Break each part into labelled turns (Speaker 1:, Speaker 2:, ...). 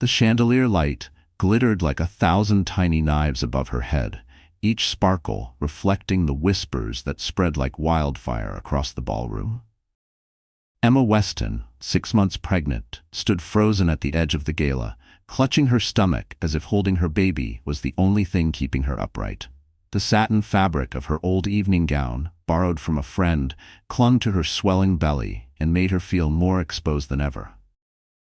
Speaker 1: The chandelier light glittered like 1,000 tiny knives above her head, each sparkle reflecting the whispers that spread like wildfire across the ballroom. Emma Weston, 6 months pregnant, stood frozen at the edge of the gala, clutching her stomach as if holding her baby was the only thing keeping her upright. The satin fabric of her old evening gown, borrowed from a friend, clung to her swelling belly and made her feel more exposed than ever.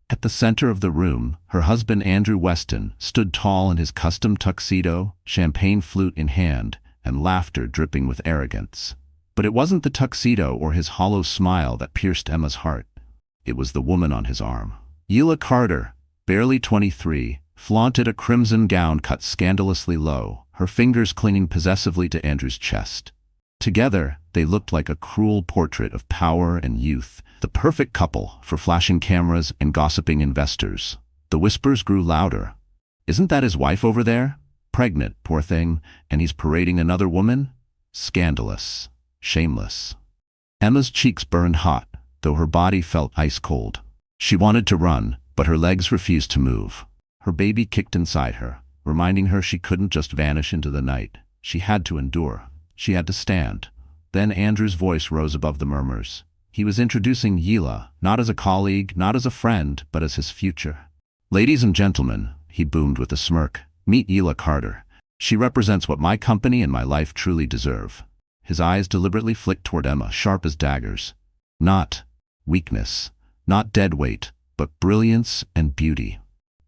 Speaker 1: At the center of the room, her husband Andrew Weston stood tall in his custom tuxedo, champagne flute in hand, and laughter dripping with arrogance. But it wasn't the tuxedo or his hollow smile that pierced Emma's heart. It was the woman on his arm. Yila Carter, barely 23, flaunted a crimson gown cut scandalously low, her fingers clinging possessively to Andrew's chest. Together, they looked like a cruel portrait of power and youth, the perfect couple for flashing cameras and gossiping investors. The whispers grew louder. "Isn't that his wife over there? Pregnant, poor thing, and he's parading another woman? Scandalous. Shameless." Emma's cheeks burned hot, though her body felt ice cold. She wanted to run, but her legs refused to move. Her baby kicked inside her, reminding her she couldn't just vanish into the night. She had to endure. She had to stand. Then Andrew's voice rose above the murmurs. He was introducing Yila, not as a colleague, not as a friend, but as his future. "Ladies and gentlemen," he boomed with a smirk, "meet Yila Carter. She represents what my company and my life truly deserve." His eyes deliberately flicked toward Emma, sharp as daggers. Not weakness, not dead weight, but brilliance and beauty.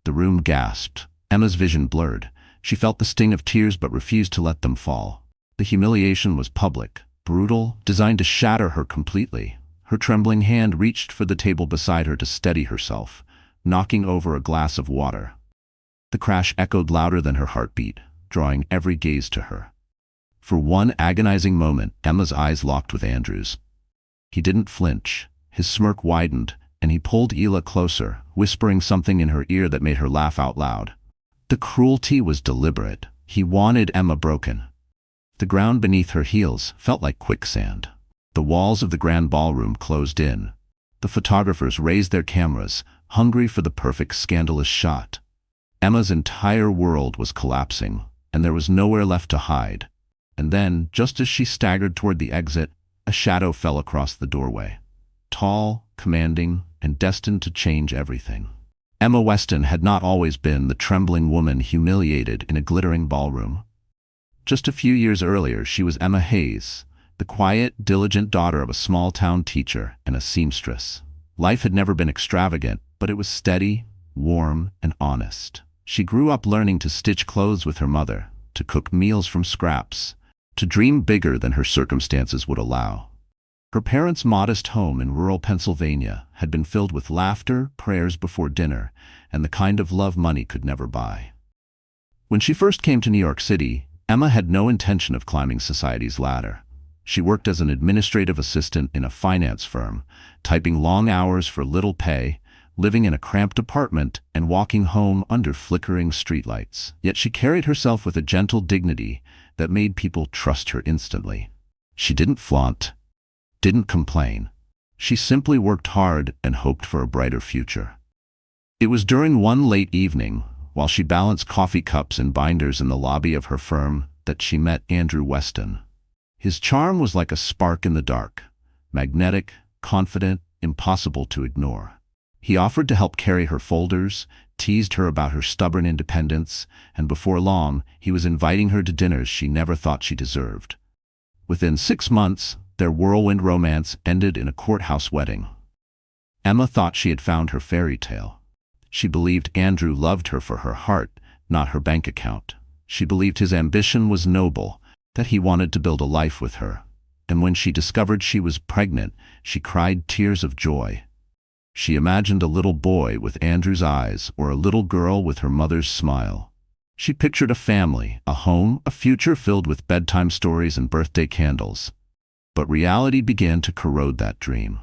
Speaker 1: The room gasped. Emma's vision blurred. She felt the sting of tears but refused to let them fall. The humiliation was public, brutal, designed to shatter her completely. Her trembling hand reached for the table beside her to steady herself, knocking over a glass of water. The crash echoed louder than her heartbeat, drawing every gaze to her. For one agonizing moment, Emma's eyes locked with Andrew's. He didn't flinch. His smirk widened, and he pulled Yila closer, whispering something in her ear that made her laugh out loud. The cruelty was deliberate. He wanted Emma broken. The ground beneath her heels felt like quicksand. The walls of the grand ballroom closed in. The photographers raised their cameras, hungry for the perfect scandalous shot. Emma's entire world was collapsing, and there was nowhere left to hide. And then, just as she staggered toward the exit, a shadow fell across the doorway. Tall, commanding, and destined to change everything. Emma Weston had not always been the trembling woman humiliated in a glittering ballroom. Just a few years earlier, she was Emma Hayes, the quiet, diligent daughter of a small-town teacher and a seamstress. Life had never been extravagant, but it was steady, warm, and honest. She grew up learning to stitch clothes with her mother, to cook meals from scraps, to dream bigger than her circumstances would allow. Her parents' modest home in rural Pennsylvania had been filled with laughter, prayers before dinner, and the kind of love money could never buy. When she first came to New York City, Emma had no intention of climbing society's ladder. She worked as an administrative assistant in a finance firm, typing long hours for little pay, living in a cramped apartment, and walking home under flickering streetlights. Yet she carried herself with a gentle dignity that made people trust her instantly. She didn't flaunt, didn't complain. She simply worked hard and hoped for a brighter future. It was during one late evening, while she balanced coffee cups and binders in the lobby of her firm, that she met Andrew Weston. His charm was like a spark in the dark, magnetic, confident, impossible to ignore. He offered to help carry her folders, teased her about her stubborn independence, and before long, he was inviting her to dinners she never thought she deserved. Within 6 months, their whirlwind romance ended in a courthouse wedding. Emma thought she had found her fairy tale. She believed Andrew loved her for her heart, not her bank account. She believed his ambition was noble, that he wanted to build a life with her. And when she discovered she was pregnant, she cried tears of joy. She imagined a little boy with Andrew's eyes or a little girl with her mother's smile. She pictured a family, a home, a future filled with bedtime stories and birthday candles. But reality began to corrode that dream.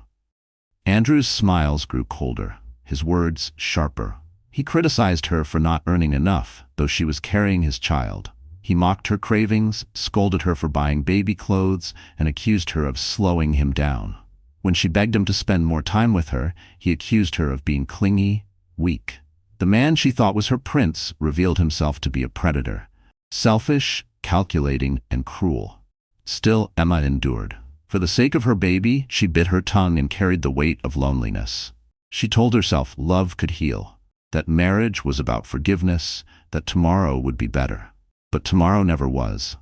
Speaker 1: Andrew's smiles grew colder, his words sharper. He criticized her for not earning enough, though she was carrying his child. He mocked her cravings, scolded her for buying baby clothes, and accused her of slowing him down. When she begged him to spend more time with her, he accused her of being clingy, weak. The man she thought was her prince revealed himself to be a predator, selfish, calculating, and cruel. Still, Emma endured. For the sake of her baby, she bit her tongue and carried the weight of loneliness. She told herself love could heal, that marriage was about forgiveness, that tomorrow would be better. But tomorrow never was.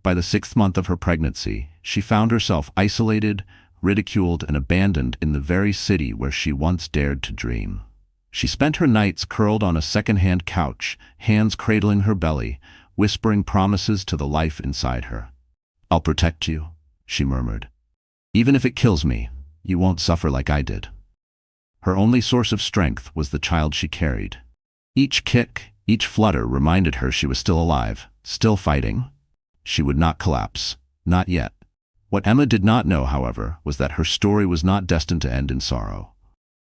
Speaker 1: By the 6th month of her pregnancy, she found herself isolated, ridiculed, and abandoned in the very city where she once dared to dream. She spent her nights curled on a second-hand couch, hands cradling her belly, whispering promises to the life inside her. "I'll protect you," she murmured. "Even if it kills me, you won't suffer like I did." Her only source of strength was the child she carried. Each kick, each flutter reminded her she was still alive, still fighting. She would not collapse, not yet. What Emma did not know, however, was that her story was not destined to end in sorrow.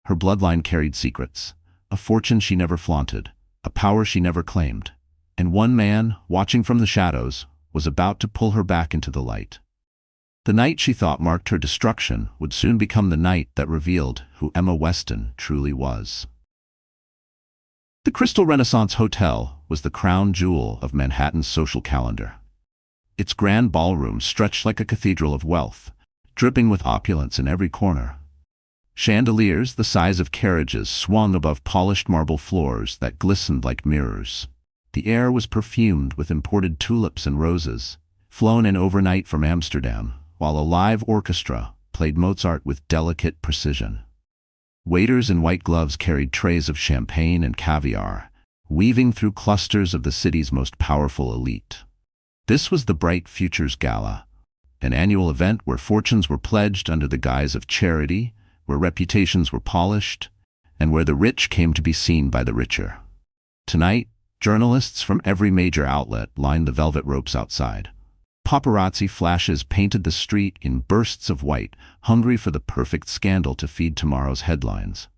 Speaker 1: Her bloodline carried secrets, a fortune she never flaunted, a power she never claimed. And one man, watching from the shadows, was about to pull her back into the light. The night she thought marked her destruction would soon become the night that revealed who Emma Weston truly was. The Crystal Renaissance Hotel was the crown jewel of Manhattan's social calendar. Its grand ballroom stretched like a cathedral of wealth, dripping with opulence in every corner. Chandeliers the size of carriages swung above polished marble floors that glistened like mirrors. The air was perfumed with imported tulips and roses, flown in overnight from Amsterdam, while a live orchestra played Mozart with delicate precision. Waiters in white gloves carried trays of champagne and caviar, weaving through clusters of the city's most powerful elite. This was the Bright Futures Gala, an annual event where fortunes were pledged under the guise of charity, where reputations were polished, and where the rich came to be seen by the richer. Tonight, journalists from every major outlet lined the velvet ropes outside. Paparazzi flashes painted the street in bursts of white, hungry for the perfect scandal to feed tomorrow's headlines.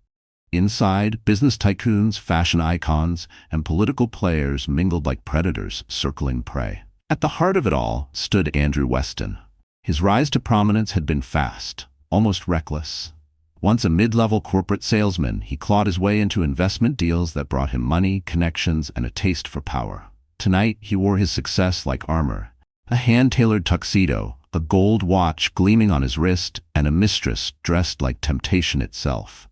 Speaker 1: Inside, business tycoons, fashion icons, and political players mingled like predators circling prey. At the heart of it all stood Andrew Weston. His rise to prominence had been fast, almost reckless. Once a mid-level corporate salesman, he clawed his way into investment deals that brought him money, connections, and a taste for power. Tonight, he wore his success like armor. A hand-tailored tuxedo, a gold watch gleaming on his wrist, and a mistress dressed like temptation itself.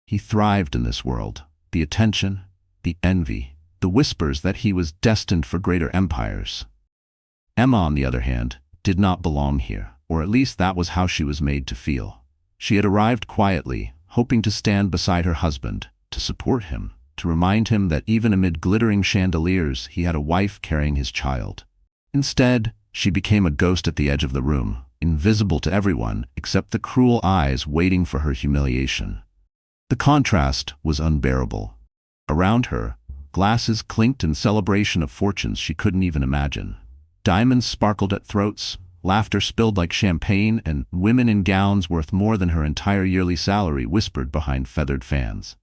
Speaker 1: He thrived in this world. The attention, the envy, the whispers that he was destined for greater empires. Emma, on the other hand, did not belong here, or at least that was how she was made to feel. She had arrived quietly, hoping to stand beside her husband, to support him, to remind him that even amid glittering chandeliers, he had a wife carrying his child. Instead, she became a ghost at the edge of the room, invisible to everyone except the cruel eyes waiting for her humiliation. The contrast was unbearable. Around her, glasses clinked in celebration of fortunes she couldn't even imagine. Diamonds sparkled at throats, laughter spilled like champagne, and women in gowns worth more than her entire yearly salary whispered behind feathered fans.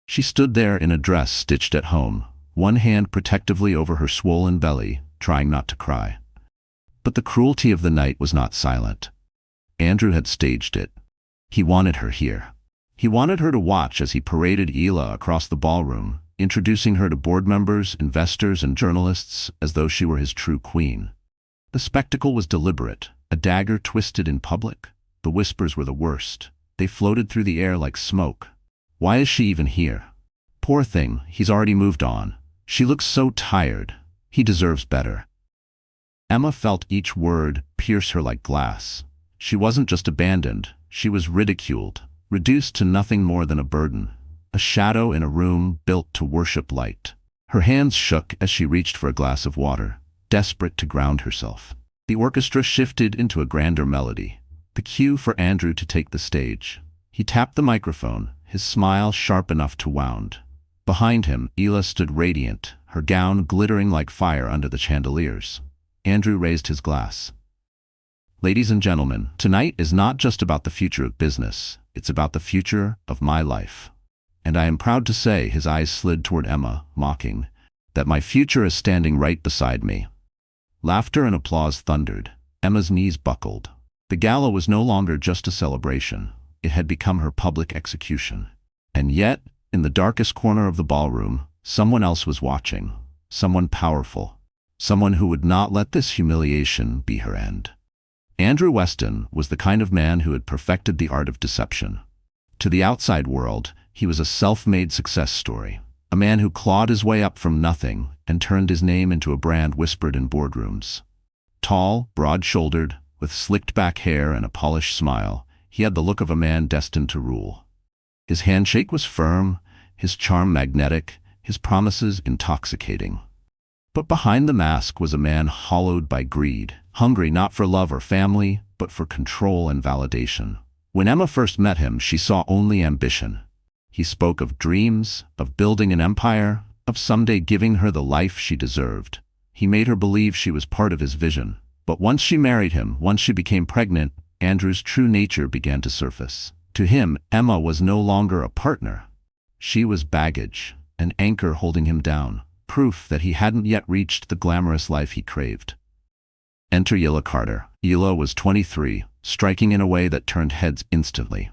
Speaker 1: She stood there in a dress stitched at home, one hand protectively over her swollen belly, trying not to cry. But the cruelty of the night was not silent. Andrew had staged it. He wanted her here. He wanted her to watch as he paraded Ela across the ballroom, introducing her to board members, investors, and journalists as though she were his true queen. The spectacle was deliberate, a dagger twisted in public. The whispers were the worst. They floated through the air like smoke. Why is she even here? Poor thing, he's already moved on. She looks so tired. He deserves better. Emma felt each word pierce her like glass. She wasn't just abandoned, she was ridiculed, reduced to nothing more than a burden, a shadow in a room built to worship light. Her hands shook as she reached for a glass of water, desperate to ground herself. The orchestra shifted into a grander melody, the cue for Andrew to take the stage. He tapped the microphone, his smile sharp enough to wound. Behind him, Ela stood radiant, her gown glittering like fire under the chandeliers. Andrew raised his glass. "Ladies and gentlemen, tonight is not just about the future of business, it's about the future of my life. And I am proud to say," his eyes slid toward Emma, mocking, "that my future is standing right beside me." Laughter and applause thundered. Emma's knees buckled. The gala was no longer just a celebration. It had become her public execution. And yet, In the darkest corner of the ballroom, someone else was watching, someone powerful, someone who would not let this humiliation be her end. Andrew Weston was the kind of man who had perfected the art of deception. To the outside world, he was a self-made success story, a man who clawed his way up from nothing and turned his name into a brand whispered in boardrooms. Tall, broad-shouldered, with slicked-back hair and a polished smile, he had the look of a man destined to rule. His handshake was firm, his charm magnetic, his promises intoxicating. But behind the mask was a man hollowed by greed, hungry not for love or family, but for control and validation. When Emma first met him, she saw only ambition. He spoke of dreams, of building an empire, of someday giving her the life she deserved. He made her believe she was part of his vision. But once she married him, once she became pregnant, Andrew's true nature began to surface. To him, Emma was no longer a partner. She was baggage, an anchor holding him down, proof that he hadn't yet reached the glamorous life he craved. Enter Yilla Carter. Yilla was 23, striking in a way that turned heads instantly.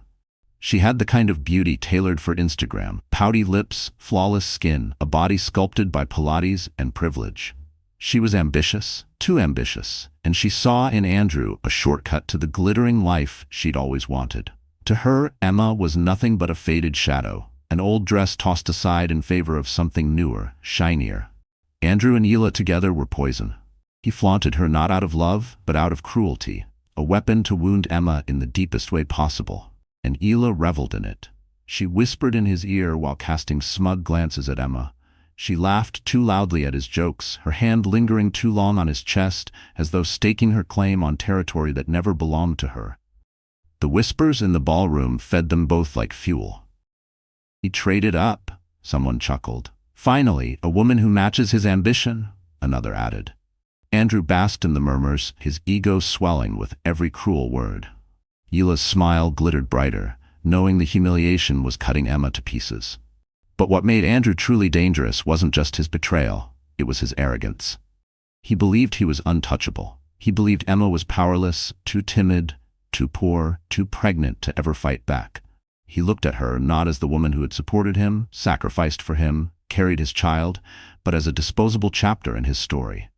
Speaker 1: She had the kind of beauty tailored for Instagram, pouty lips, flawless skin, a body sculpted by Pilates and privilege. She was ambitious, too ambitious, and she saw in Andrew a shortcut to the glittering life she'd always wanted. To her, Emma was nothing but a faded shadow, an old dress tossed aside in favor of something newer, shinier. Andrew and Yilla together were poison. He flaunted her not out of love, but out of cruelty, a weapon to wound Emma in the deepest way possible. And Yilla reveled in it. She whispered in his ear while casting smug glances at Emma. She laughed too loudly at his jokes, her hand lingering too long on his chest, as though staking her claim on territory that never belonged to her. The whispers in the ballroom fed them both like fuel. He traded up, someone chuckled. Finally, a woman who matches his ambition, another added. Andrew basked in the murmurs, his ego swelling with every cruel word. Yilla's smile glittered brighter, knowing the humiliation was cutting Emma to pieces. But what made Andrew truly dangerous wasn't just his betrayal, it was his arrogance. He believed he was untouchable. He believed Emma was powerless, too timid, too poor, too pregnant to ever fight back. He looked at her not as the woman who had supported him, sacrificed for him, carried his child, but as a disposable chapter in his story.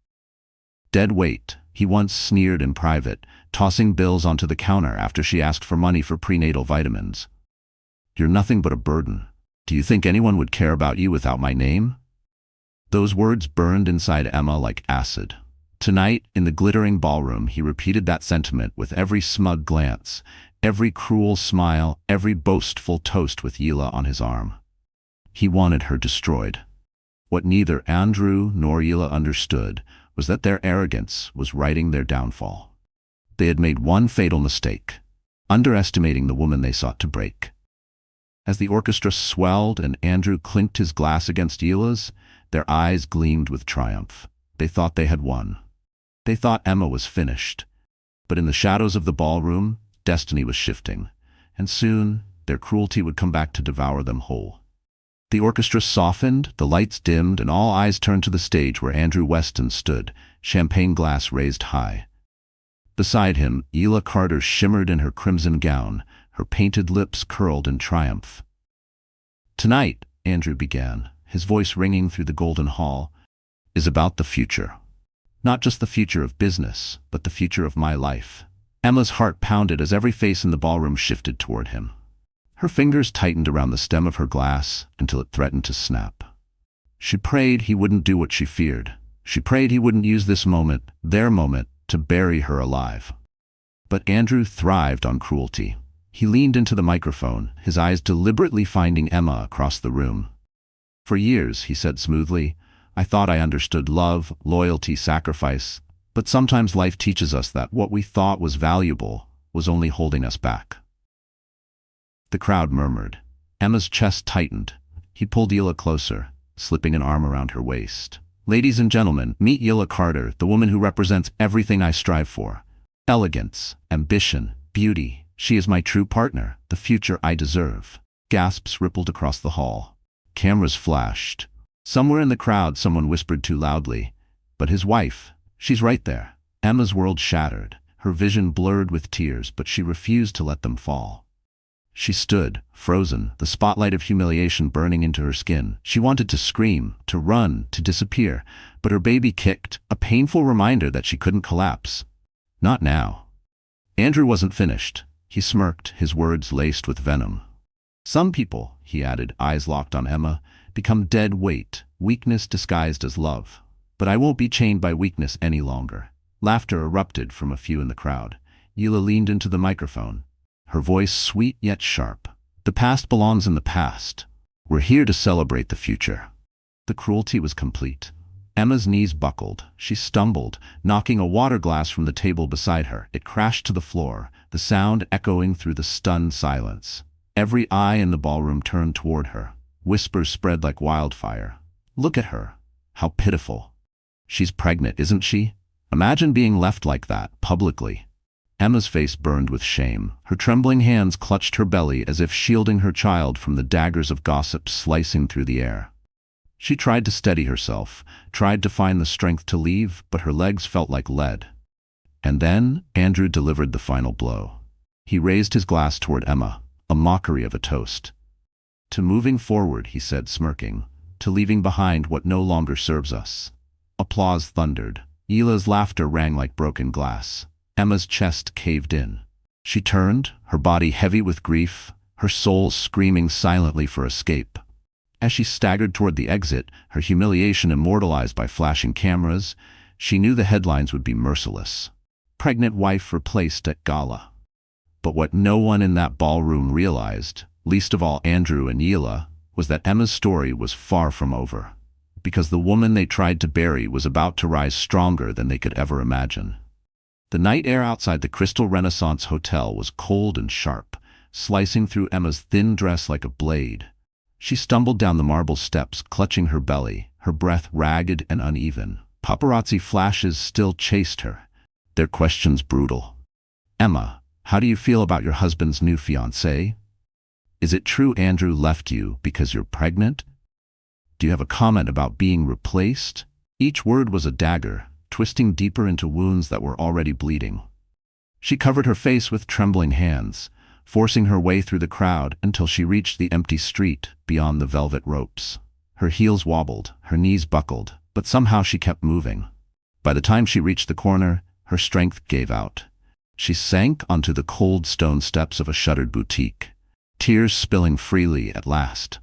Speaker 1: Dead weight, he once sneered in private, tossing bills onto the counter after she asked for money for prenatal vitamins. "You're nothing but a burden. Do you think anyone would care about you without my name?" Those words burned inside Emma like acid. Tonight, in the glittering ballroom, he repeated that sentiment with every smug glance, every cruel smile, every boastful toast with Yilla on his arm. He wanted her destroyed. What neither Andrew nor Yilla understood was that their arrogance was writing their downfall. They had made one fatal mistake, underestimating the woman they sought to break. As the orchestra swelled and Andrew clinked his glass against Yilla's, their eyes gleamed with triumph. They thought they had won. They thought Emma was finished. But in the shadows of the ballroom, destiny was shifting, and soon their cruelty would come back to devour them whole. The orchestra softened, the lights dimmed, and all eyes turned to the stage where Andrew Weston stood, champagne glass raised high. Beside him, Yilla Carter shimmered in her crimson gown, her painted lips curled in triumph. "Tonight," Andrew began, his voice ringing through the golden hall, "is about the future. Not just the future of business, but the future of my life." Emma's heart pounded as every face in the ballroom shifted toward him. Her fingers tightened around the stem of her glass until it threatened to snap. She prayed he wouldn't do what she feared. She prayed he wouldn't use this moment, their moment, to bury her alive. But Andrew thrived on cruelty. He leaned into the microphone, his eyes deliberately finding Emma across the room. "For years," he said smoothly, "I thought I understood love, loyalty, sacrifice, but sometimes life teaches us that what we thought was valuable was only holding us back." The crowd murmured. Emma's chest tightened. He pulled Yilla closer, slipping an arm around her waist. "Ladies and gentlemen, meet Yilla Carter, the woman who represents everything I strive for. Elegance, ambition, beauty. She is my true partner, the future I deserve." Gasps rippled across the hall. Cameras flashed. Somewhere in the crowd, someone whispered too loudly, "But his wife, she's right there." Emma's world shattered, her vision blurred with tears, but she refused to let them fall. She stood, frozen, the spotlight of humiliation burning into her skin. She wanted to scream, to run, to disappear, but her baby kicked, a painful reminder that she couldn't collapse. Not now. Andrew wasn't finished. He smirked, his words laced with venom. Some people, he added, eyes locked on Emma, become dead weight, weakness disguised as love. But I won't be chained by weakness any longer. Laughter erupted from a few in the crowd. Hila leaned into the microphone, her voice sweet yet sharp. The past belongs in the past. We're here to celebrate the future. The cruelty was complete. Emma's knees buckled. She stumbled, knocking a water glass from the table beside her. It crashed to the floor, the sound echoing through the stunned silence. Every eye in the ballroom turned toward her. Whispers spread like wildfire. Look at her. How pitiful. She's pregnant, isn't she? Imagine being left like that, publicly. Emma's face burned with shame. Her trembling hands clutched her belly as if shielding her child from the daggers of gossip slicing through the air. She tried to steady herself, tried to find the strength to leave, but her legs felt like lead. And then Andrew delivered the final blow. He raised his glass toward Emma, a mockery of a toast. To moving forward, he said, smirking, to leaving behind what no longer serves us. Applause thundered. Hila's laughter rang like broken glass. Emma's chest caved in. She turned, her body heavy with grief, her soul screaming silently for escape. As she staggered toward the exit, her humiliation immortalized by flashing cameras, she knew the headlines would be merciless. Pregnant wife replaced at gala. But what no one in that ballroom realized, least of all Andrew and Hila, was that Emma's story was far from over. Because the woman they tried to bury was about to rise stronger than they could ever imagine. The night air outside the Crystal Renaissance Hotel was cold and sharp, slicing through Emma's thin dress like a blade. She stumbled down the marble steps, clutching her belly, her breath ragged and uneven. Paparazzi flashes still chased her, their questions brutal. Emma, how do you feel about your husband's new fiancée? Is it true Andrew left you because you're pregnant? Do you have a comment about being replaced? Each word was a dagger, twisting deeper into wounds that were already bleeding. She covered her face with trembling hands, forcing her way through the crowd until she reached the empty street beyond the velvet ropes. Her heels wobbled, her knees buckled, but somehow she kept moving. By the time she reached the corner, her strength gave out. She sank onto the cold stone steps of a shuttered boutique, tears spilling freely at last.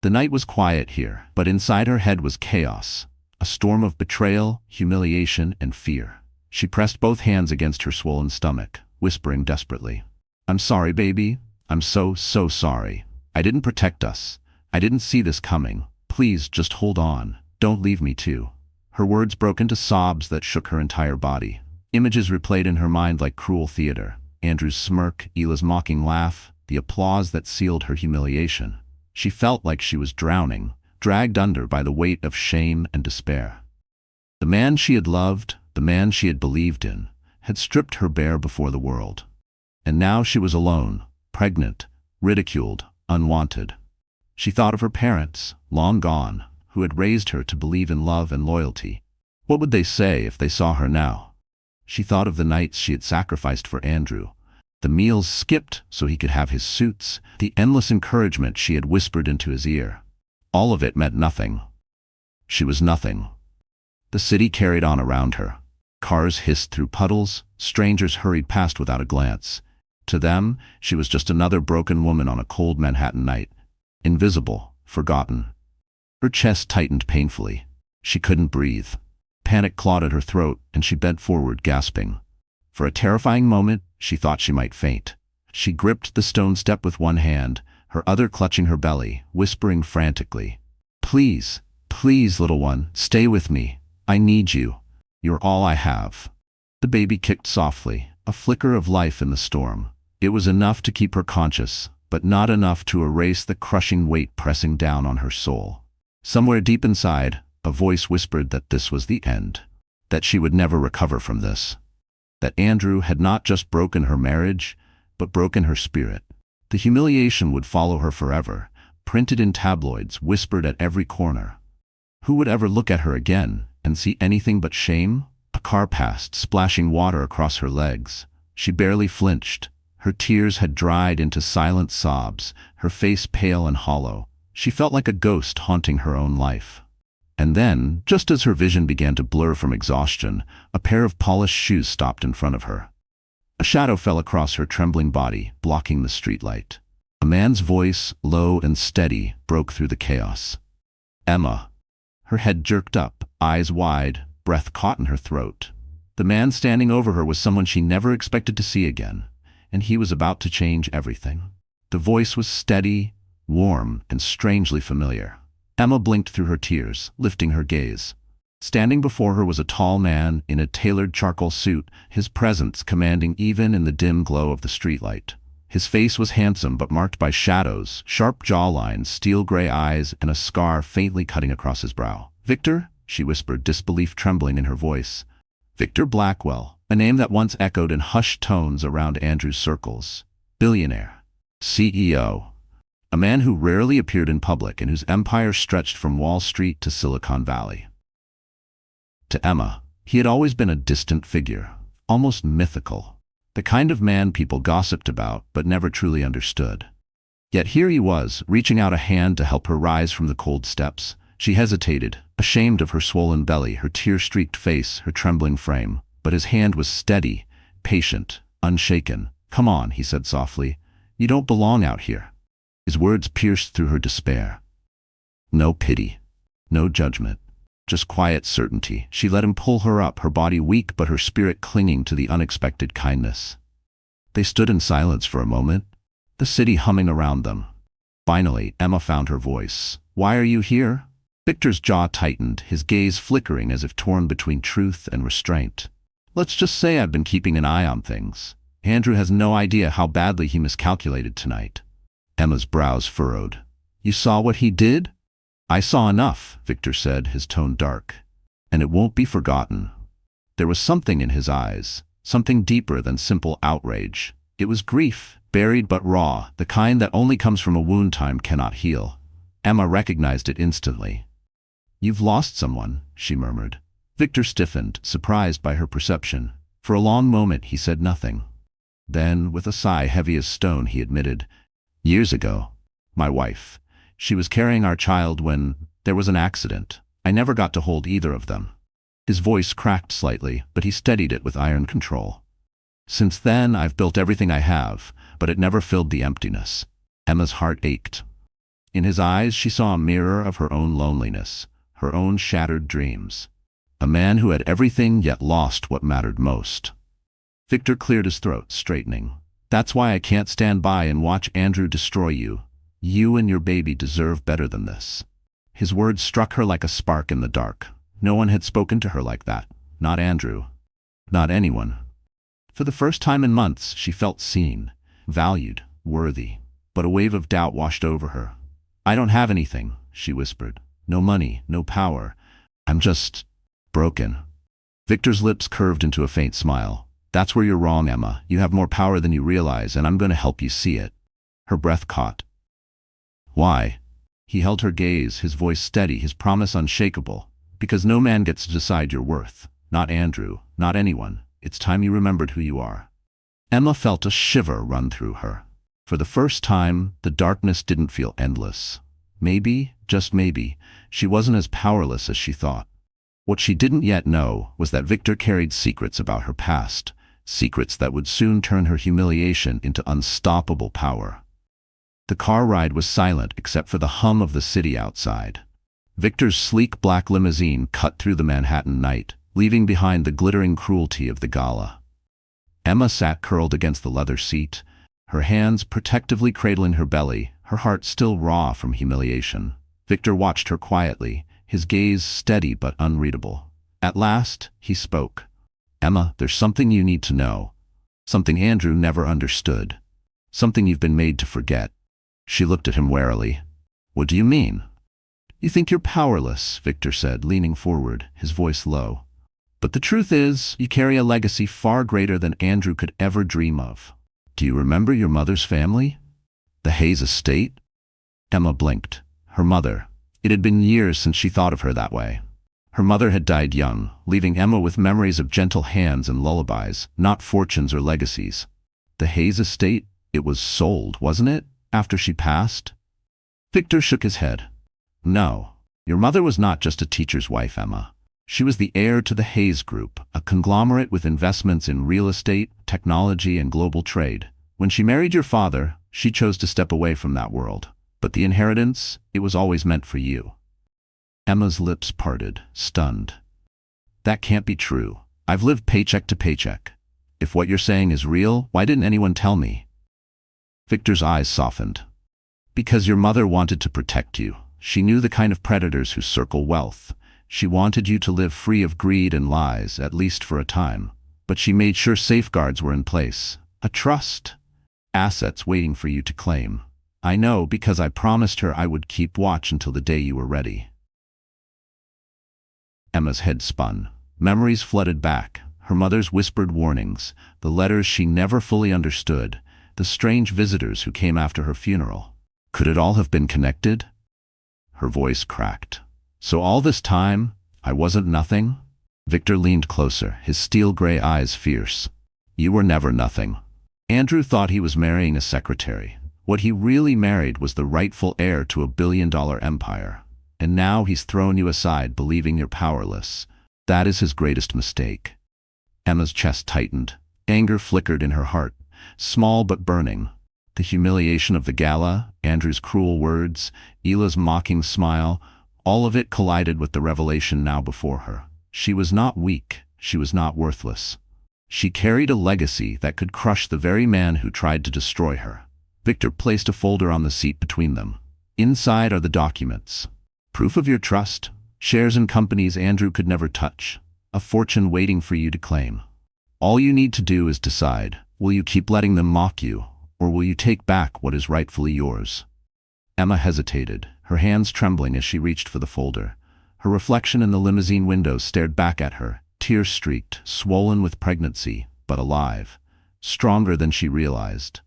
Speaker 1: The night was quiet here, but inside her head was chaos, a storm of betrayal, humiliation, and fear. She pressed both hands against her swollen stomach, whispering desperately, "I'm sorry, baby. I'm so sorry. I didn't protect us. I didn't see this coming. Please just hold on. Don't leave me too." Her words broke into sobs that shook her entire body. Images replayed in her mind like cruel theater. Andrew's smirk, Hila's mocking laugh, the applause that sealed her humiliation. She felt like she was drowning, dragged under by the weight of shame and despair. The man she had loved, the man she had believed in, had stripped her bare before the world. And now she was alone, pregnant, ridiculed, unwanted. She thought of her parents, long gone, who had raised her to believe in love and loyalty. What would they say if they saw her now? She thought of the nights she had sacrificed for Andrew, the meals skipped so he could have his suits, the endless encouragement she had whispered into his ear. All of it meant nothing. She was nothing. The city carried on around her. Cars hissed through puddles, strangers hurried past without a glance. To them, she was just another broken woman on a cold Manhattan night. Invisible, forgotten. Her chest tightened painfully. She couldn't breathe. Panic clawed at her throat, and she bent forward, gasping. For a terrifying moment, she thought she might faint. She gripped the stone step with one hand, her other clutching her belly, whispering frantically, "Please, please, little one, stay with me. I need you. You're all I have." The baby kicked softly, a flicker of life in the storm. It was enough to keep her conscious, but not enough to erase the crushing weight pressing down on her soul. Somewhere deep inside, a voice whispered that this was the end, that she would never recover from this. That Andrew had not just broken her marriage, but broken her spirit. The humiliation would follow her forever, printed in tabloids, whispered at every corner. Who would ever look at her again and see anything but shame? A car passed, splashing water across her legs. She barely flinched, Her tears had dried into silent sobs, her face pale and hollow. She felt like a ghost haunting her own life. And then, just as her vision began to blur from exhaustion, a pair of polished shoes stopped in front of her. A shadow fell across her trembling body, blocking the streetlight. A man's voice, low and steady, broke through the chaos. "Emma." Her head jerked up, eyes wide, breath caught in her throat. The man standing over her was someone she never expected to see again, and he was about to change everything. The voice was steady, warm, and strangely familiar. Emma blinked through her tears, lifting her gaze. Standing before her was a tall man in a tailored charcoal suit, his presence commanding even in the dim glow of the streetlight. His face was handsome but marked by shadows, sharp jawlines, steel-gray eyes, and a scar faintly cutting across his brow. "Victor?" she whispered, disbelief trembling in her voice. Victor Blackwell, a name that once echoed in hushed tones around Andrew's circles. Billionaire. CEO. A man who rarely appeared in public and whose empire stretched from Wall Street to Silicon Valley. To Emma, he had always been a distant figure, almost mythical, the kind of man people gossiped about but never truly understood. Yet here he was, reaching out a hand to help her rise from the cold steps. She hesitated, ashamed of her swollen belly, her tear-streaked face, her trembling frame, but his hand was steady, patient, unshaken. "Come on," he said softly. "You don't belong out here." His words pierced through her despair. No pity, no judgment. Just quiet certainty. She let him pull her up, her body weak but her spirit clinging to the unexpected kindness. They stood in silence for a moment, the city humming around them. Finally, Emma found her voice. "Why are you here?" Victor's jaw tightened, his gaze flickering as if torn between truth and restraint. "Let's just say I've been keeping an eye on things. Andrew has no idea how badly he miscalculated tonight." Emma's brows furrowed. "You saw what he did?" "I saw enough," Victor said, his tone dark. "And it won't be forgotten." There was something in his eyes, something deeper than simple outrage. It was grief, buried but raw, the kind that only comes from a wound time cannot heal. Emma recognized it instantly. "You've lost someone," she murmured. Victor stiffened, surprised by her perception. For a long moment he said nothing. Then, with a sigh heavy as stone, he admitted, "Years ago, my wife. She was carrying our child when there was an accident. I never got to hold either of them." His voice cracked slightly, but he steadied it with iron control. "Since then, I've built everything I have, but it never filled the emptiness." Emma's heart ached. In his eyes, she saw a mirror of her own loneliness, her own shattered dreams. A man who had everything yet lost what mattered most. Victor cleared his throat, straightening. "That's why I can't stand by and watch Andrew destroy you. You and your baby deserve better than this." His words struck her like a spark in the dark. No one had spoken to her like that. Not Andrew. Not anyone. For the first time in months, she felt seen, valued, worthy. But a wave of doubt washed over her. "I don't have anything," she whispered. "No money, no power. I'm just broken." Victor's lips curved into a faint smile. "That's where you're wrong, Emma. You have more power than you realize, and I'm going to help you see it." Her breath caught. "Why?" He held her gaze, his voice steady, his promise unshakable. "Because no man gets to decide your worth. Not Andrew, not anyone. It's time you remembered who you are." Emma felt a shiver run through her. For the first time, the darkness didn't feel endless. Maybe, just maybe, she wasn't as powerless as she thought. What she didn't yet know was that Victor carried secrets about her past, secrets that would soon turn her humiliation into unstoppable power. The car ride was silent except for the hum of the city outside. Victor's sleek black limousine cut through the Manhattan night, leaving behind the glittering cruelty of the gala. Emma sat curled against the leather seat, her hands protectively cradling her belly, her heart still raw from humiliation. Victor watched her quietly, his gaze steady but unreadable. At last, he spoke. "Emma, there's something you need to know. Something Andrew never understood. Something you've been made to forget." She looked at him warily. "What do you mean?" "You think you're powerless," Victor said, leaning forward, his voice low. "But the truth is, you carry a legacy far greater than Andrew could ever dream of. Do you remember your mother's family? The Hayes estate?" Emma blinked. Her mother. It had been years since she thought of her that way. Her mother had died young, leaving Emma with memories of gentle hands and lullabies, not fortunes or legacies. The Hayes estate, it was sold, wasn't it, after she passed? Victor shook his head. No, your mother was not just a teacher's wife, Emma. She was the heir to the Hayes Group, a conglomerate with investments in real estate, technology, and global trade. When she married your father, she chose to step away from that world. But the inheritance, it was always meant for you. Emma's lips parted, stunned. That can't be true. I've lived paycheck to paycheck. If what you're saying is real, why didn't anyone tell me? Victor's eyes softened. Because your mother wanted to protect you. She knew the kind of predators who circle wealth. She wanted you to live free of greed and lies, at least for a time. But she made sure safeguards were in place. A trust. Assets waiting for you to claim. I know because I promised her I would keep watch until the day you were ready. Emma's head spun. Memories flooded back. Her mother's whispered warnings, the letters she never fully understood, the strange visitors who came after her funeral. Could it all have been connected? Her voice cracked. So all this time, I wasn't nothing? Victor leaned closer, his steel-gray eyes fierce. You were never nothing. Andrew thought he was marrying a secretary. What he really married was the rightful heir to a billion-dollar empire. And now he's thrown you aside, believing you're powerless. That is his greatest mistake. Emma's chest tightened. Anger flickered in her heart, small but burning. The humiliation of the gala, Andrew's cruel words, Ila's mocking smile, all of it collided with the revelation now before her. She was not weak. She was not worthless. She carried a legacy that could crush the very man who tried to destroy her. Victor placed a folder on the seat between them. Inside are the documents. Proof of your trust, shares in companies Andrew could never touch, a fortune waiting for you to claim. All you need to do is decide, will you keep letting them mock you, or will you take back what is rightfully yours? Emma hesitated, her hands trembling as she reached for the folder. Her reflection in the limousine window stared back at her, tear-streaked, swollen with pregnancy, but alive, stronger than she realized.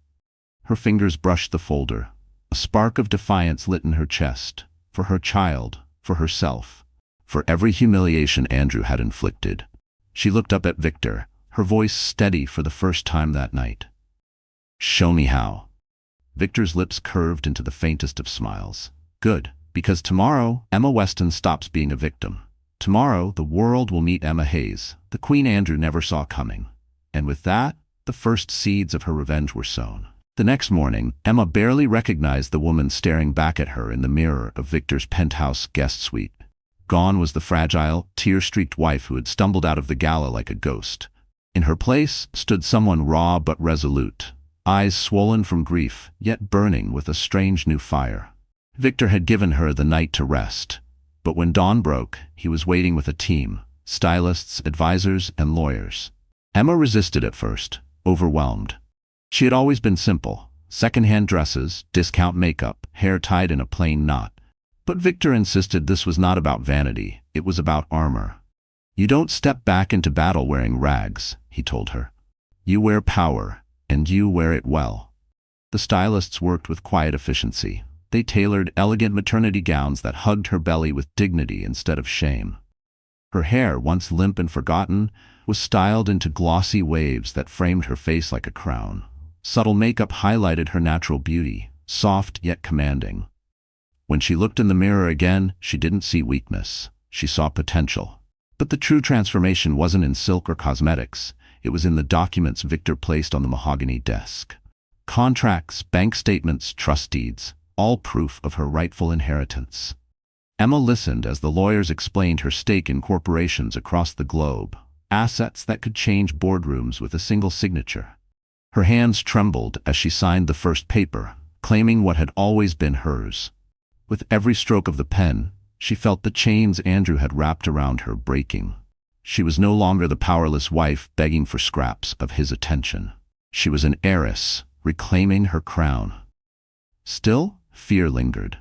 Speaker 1: Her fingers brushed the folder. A spark of defiance lit in her chest, for her child, for herself, for every humiliation Andrew had inflicted. She looked up at Victor, her voice steady for the first time that night. Show me how. Victor's lips curved into the faintest of smiles. Good, because tomorrow, Emma Weston stops being a victim. Tomorrow, the world will meet Emma Hayes, the queen Andrew never saw coming. And with that, the first seeds of her revenge were sown. The next morning, Emma barely recognized the woman staring back at her in the mirror of Victor's penthouse guest suite. Gone was the fragile, tear-streaked wife who had stumbled out of the gala like a ghost. In her place stood someone raw but resolute, eyes swollen from grief, yet burning with a strange new fire. Victor had given her the night to rest, but when dawn broke, he was waiting with a team, stylists, advisors, and lawyers. Emma resisted at first, overwhelmed. She had always been simple, second-hand dresses, discount makeup, hair tied in a plain knot. But Victor insisted this was not about vanity, it was about armor. You don't step back into battle wearing rags, he told her. You wear power, and you wear it well. The stylists worked with quiet efficiency. They tailored elegant maternity gowns that hugged her belly with dignity instead of shame. Her hair, once limp and forgotten, was styled into glossy waves that framed her face like a crown. Subtle makeup highlighted her natural beauty, soft yet commanding. When she looked in the mirror again, she didn't see weakness. She saw potential. But the true transformation wasn't in silk or cosmetics. It was in the documents Victor placed on the mahogany desk. Contracts, bank statements, trust deeds, all proof of her rightful inheritance. Emma listened as the lawyers explained her stake in corporations across the globe, assets that could change boardrooms with a single signature. Her hands trembled as she signed the first paper, claiming what had always been hers. With every stroke of the pen, she felt the chains Andrew had wrapped around her breaking. She was no longer the powerless wife begging for scraps of his attention. She was an heiress, reclaiming her crown. Still, fear lingered.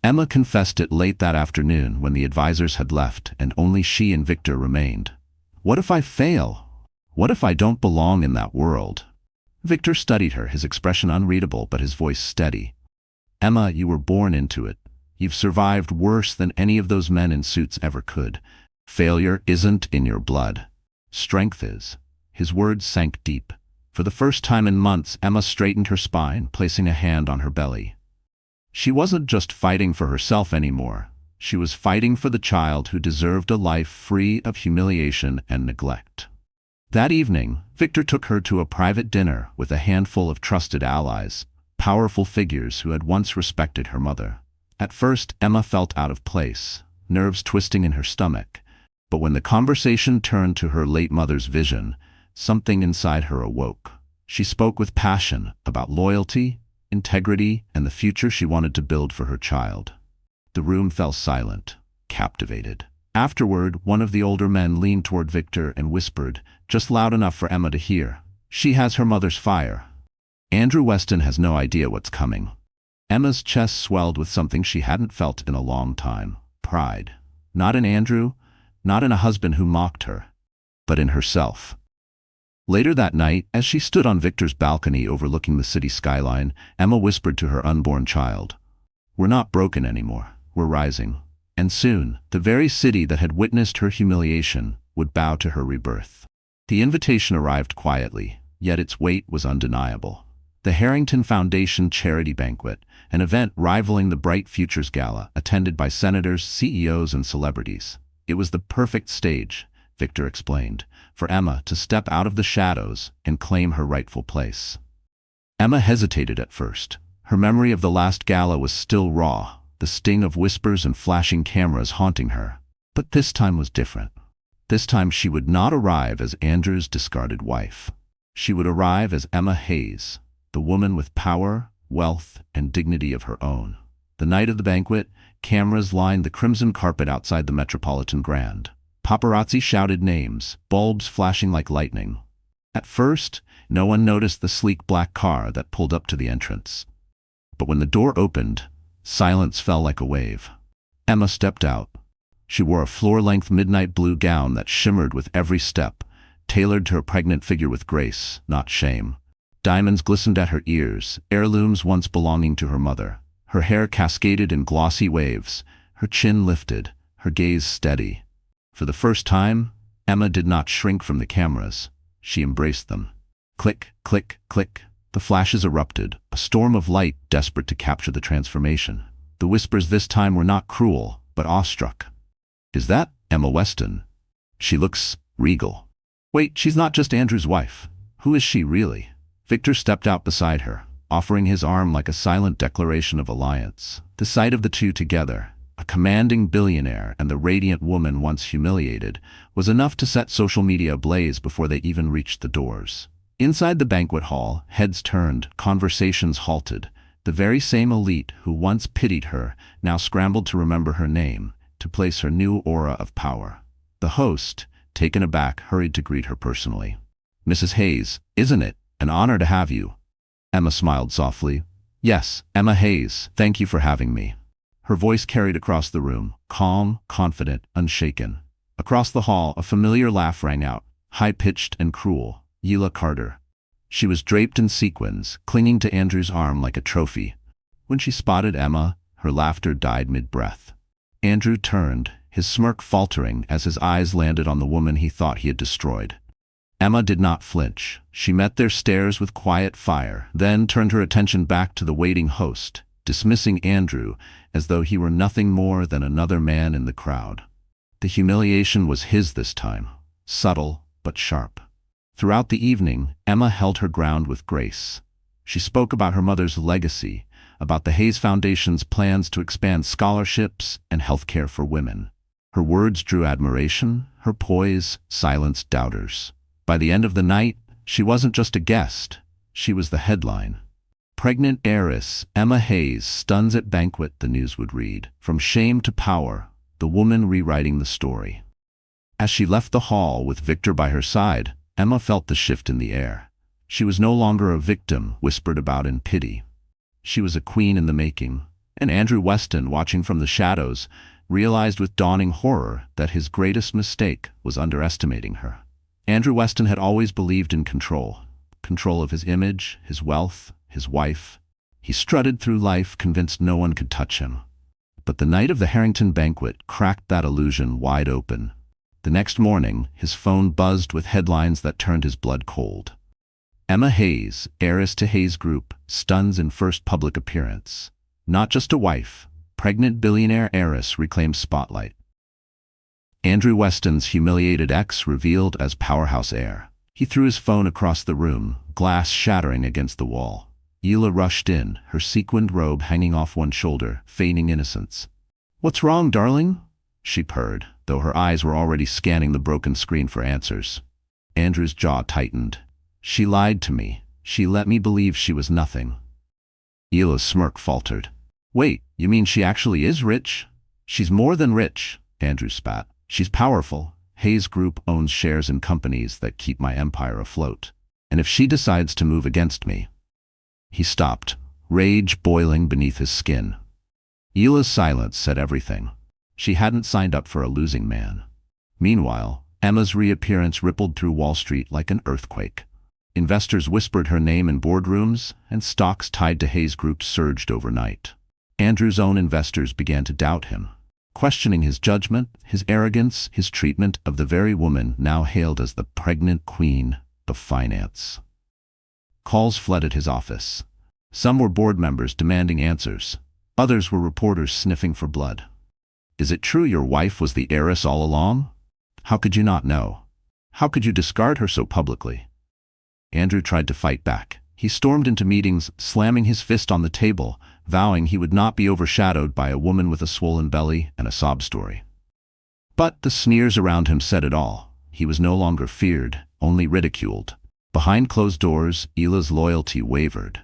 Speaker 1: Emma confessed it late that afternoon when the advisors had left and only she and Victor remained. What if I fail? What if I don't belong in that world? Victor studied her, his expression unreadable but his voice steady. Emma, you were born into it. You've survived worse than any of those men in suits ever could. Failure isn't in your blood. Strength is. His words sank deep. For the first time in months, Emma straightened her spine, placing a hand on her belly. She wasn't just fighting for herself anymore. She was fighting for the child who deserved a life free of humiliation and neglect. That evening, Victor took her to a private dinner with a handful of trusted allies, powerful figures who had once respected her mother. At first, Emma felt out of place, nerves twisting in her stomach. But when the conversation turned to her late mother's vision, something inside her awoke. She spoke with passion about loyalty, integrity, and the future she wanted to build for her child. The room fell silent, captivated. Afterward, one of the older men leaned toward Victor and whispered, just loud enough for Emma to hear, "She has her mother's fire. Andrew Weston has no idea what's coming." Emma's chest swelled with something she hadn't felt in a long time. Pride. Not in Andrew, not in a husband who mocked her, but in herself. Later that night, as she stood on Victor's balcony overlooking the city skyline, Emma whispered to her unborn child, "We're not broken anymore, we're rising." And soon, the very city that had witnessed her humiliation would bow to her rebirth. The invitation arrived quietly, yet its weight was undeniable. The Harrington Foundation Charity Banquet, an event rivaling the Bright Futures Gala, attended by senators, CEOs, and celebrities. It was the perfect stage, Victor explained, for Emma to step out of the shadows and claim her rightful place. Emma hesitated at first. Her memory of the last gala was still raw, the sting of whispers and flashing cameras haunting her. But this time was different. This time she would not arrive as Andrew's discarded wife. She would arrive as Emma Hayes, the woman with power, wealth, and dignity of her own. The night of the banquet, cameras lined the crimson carpet outside the Metropolitan Grand. Paparazzi shouted names, bulbs flashing like lightning. At first, no one noticed the sleek black car that pulled up to the entrance. But when the door opened, silence fell like a wave. Emma stepped out. She wore a floor-length midnight blue gown that shimmered with every step, tailored to her pregnant figure with grace, not shame. Diamonds glistened at her ears, heirlooms once belonging to her mother. Her hair cascaded in glossy waves, her chin lifted, her gaze steady. For the first time, Emma did not shrink from the cameras. She embraced them. Click, click, click. The flashes erupted, a storm of light desperate to capture the transformation. The whispers this time were not cruel, but awestruck. "Is that Emma Weston? She looks regal. Wait, she's not just Andrew's wife. Who is she really?" Victor stepped out beside her, offering his arm like a silent declaration of alliance. The sight of the two together, a commanding billionaire and the radiant woman once humiliated, was enough to set social media ablaze before they even reached the doors. Inside the banquet hall, heads turned, conversations halted. The very same elite who once pitied her now scrambled to remember her name, to place her new aura of power. The host, taken aback, hurried to greet her personally. "Mrs. Hayes, isn't it an honor to have you?" Emma smiled softly. "Yes, Emma Hayes, thank you for having me." Her voice carried across the room, calm, confident, unshaken. Across the hall, a familiar laugh rang out, high-pitched and cruel. Yila Carter. She was draped in sequins, clinging to Andrew's arm like a trophy. When she spotted Emma, her laughter died mid-breath. Andrew turned, his smirk faltering as his eyes landed on the woman he thought he had destroyed. Emma did not flinch. She met their stares with quiet fire, then turned her attention back to the waiting host, dismissing Andrew as though he were nothing more than another man in the crowd. The humiliation was his this time, subtle but sharp. Throughout the evening, Emma held her ground with grace. She spoke about her mother's legacy, about the Hayes Foundation's plans to expand scholarships and health care for women. Her words drew admiration, her poise silenced doubters. By the end of the night, she wasn't just a guest, she was the headline. "Pregnant heiress, Emma Hayes stuns at banquet," the news would read. From shame to power, the woman rewriting the story. As she left the hall with Victor by her side, Emma felt the shift in the air. She was no longer a victim whispered about in pity. She was a queen in the making, and Andrew Weston, watching from the shadows, realized with dawning horror that his greatest mistake was underestimating her. Andrew Weston had always believed in control of his image, his wealth, his wife. He strutted through life, convinced no one could touch him. But the night of the Harrington banquet cracked that illusion wide open. The next morning, his phone buzzed with headlines that turned his blood cold. Emma Hayes, heiress to Hayes Group, stuns in first public appearance. Not just a wife, pregnant billionaire heiress reclaims spotlight. Andrew Weston's humiliated ex revealed as powerhouse heir. He threw his phone across the room, glass shattering against the wall. Hila rushed in, her sequined robe hanging off one shoulder, feigning innocence. "What's wrong, darling?" she purred, though her eyes were already scanning the broken screen for answers. Andrew's jaw tightened. "She lied to me. She let me believe she was nothing." Hila's smirk faltered. "Wait, you mean she actually is rich?" "She's more than rich," Andrew spat. "She's powerful. Hayes Group owns shares in companies that keep my empire afloat. And if she decides to move against me—" He stopped, rage boiling beneath his skin. Hila's silence said everything. She hadn't signed up for a losing man. Meanwhile, Emma's reappearance rippled through Wall Street like an earthquake. Investors whispered her name in boardrooms, and stocks tied to Hayes Group surged overnight. Andrew's own investors began to doubt him, questioning his judgment, his arrogance, his treatment of the very woman now hailed as the pregnant queen of finance. Calls flooded his office. Some were board members demanding answers. Others were reporters sniffing for blood. "Is it true your wife was the heiress all along? How could you not know? How could you discard her so publicly?" Andrew tried to fight back. He stormed into meetings, slamming his fist on the table, vowing he would not be overshadowed by a woman with a swollen belly and a sob story. But the sneers around him said it all. He was no longer feared, only ridiculed. Behind closed doors, Hila's loyalty wavered.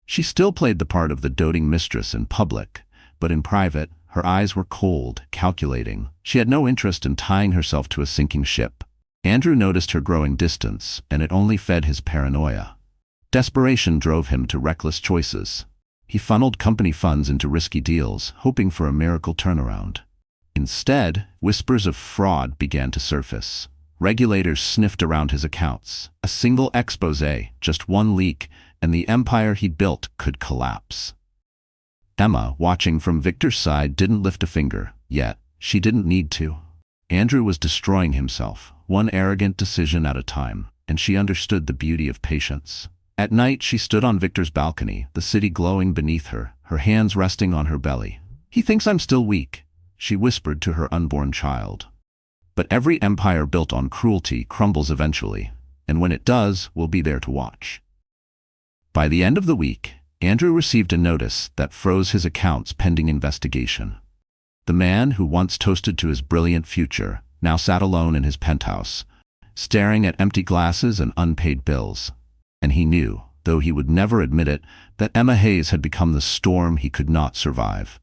Speaker 1: She still played the part of the doting mistress in public, but in private, her eyes were cold, calculating. She had no interest in tying herself to a sinking ship. Andrew noticed her growing distance, and it only fed his paranoia. Desperation drove him to reckless choices. He funneled company funds into risky deals, hoping for a miracle turnaround. Instead, whispers of fraud began to surface. Regulators sniffed around his accounts. A single exposé, just one leak, and the empire he built could collapse. Emma, watching from Victor's side, didn't lift a finger, yet she didn't need to. Andrew was destroying himself, one arrogant decision at a time, and she understood the beauty of patience. At night, she stood on Victor's balcony, the city glowing beneath her, her hands resting on her belly. "He thinks I'm still weak," she whispered to her unborn child. "But every empire built on cruelty crumbles eventually, and when it does, we'll be there to watch." By the end of the week, Andrew received a notice that froze his accounts pending investigation. The man who once toasted to his brilliant future now sat alone in his penthouse, staring at empty glasses and unpaid bills. And he knew, though he would never admit it, that Emma Hayes had become the storm he could not survive.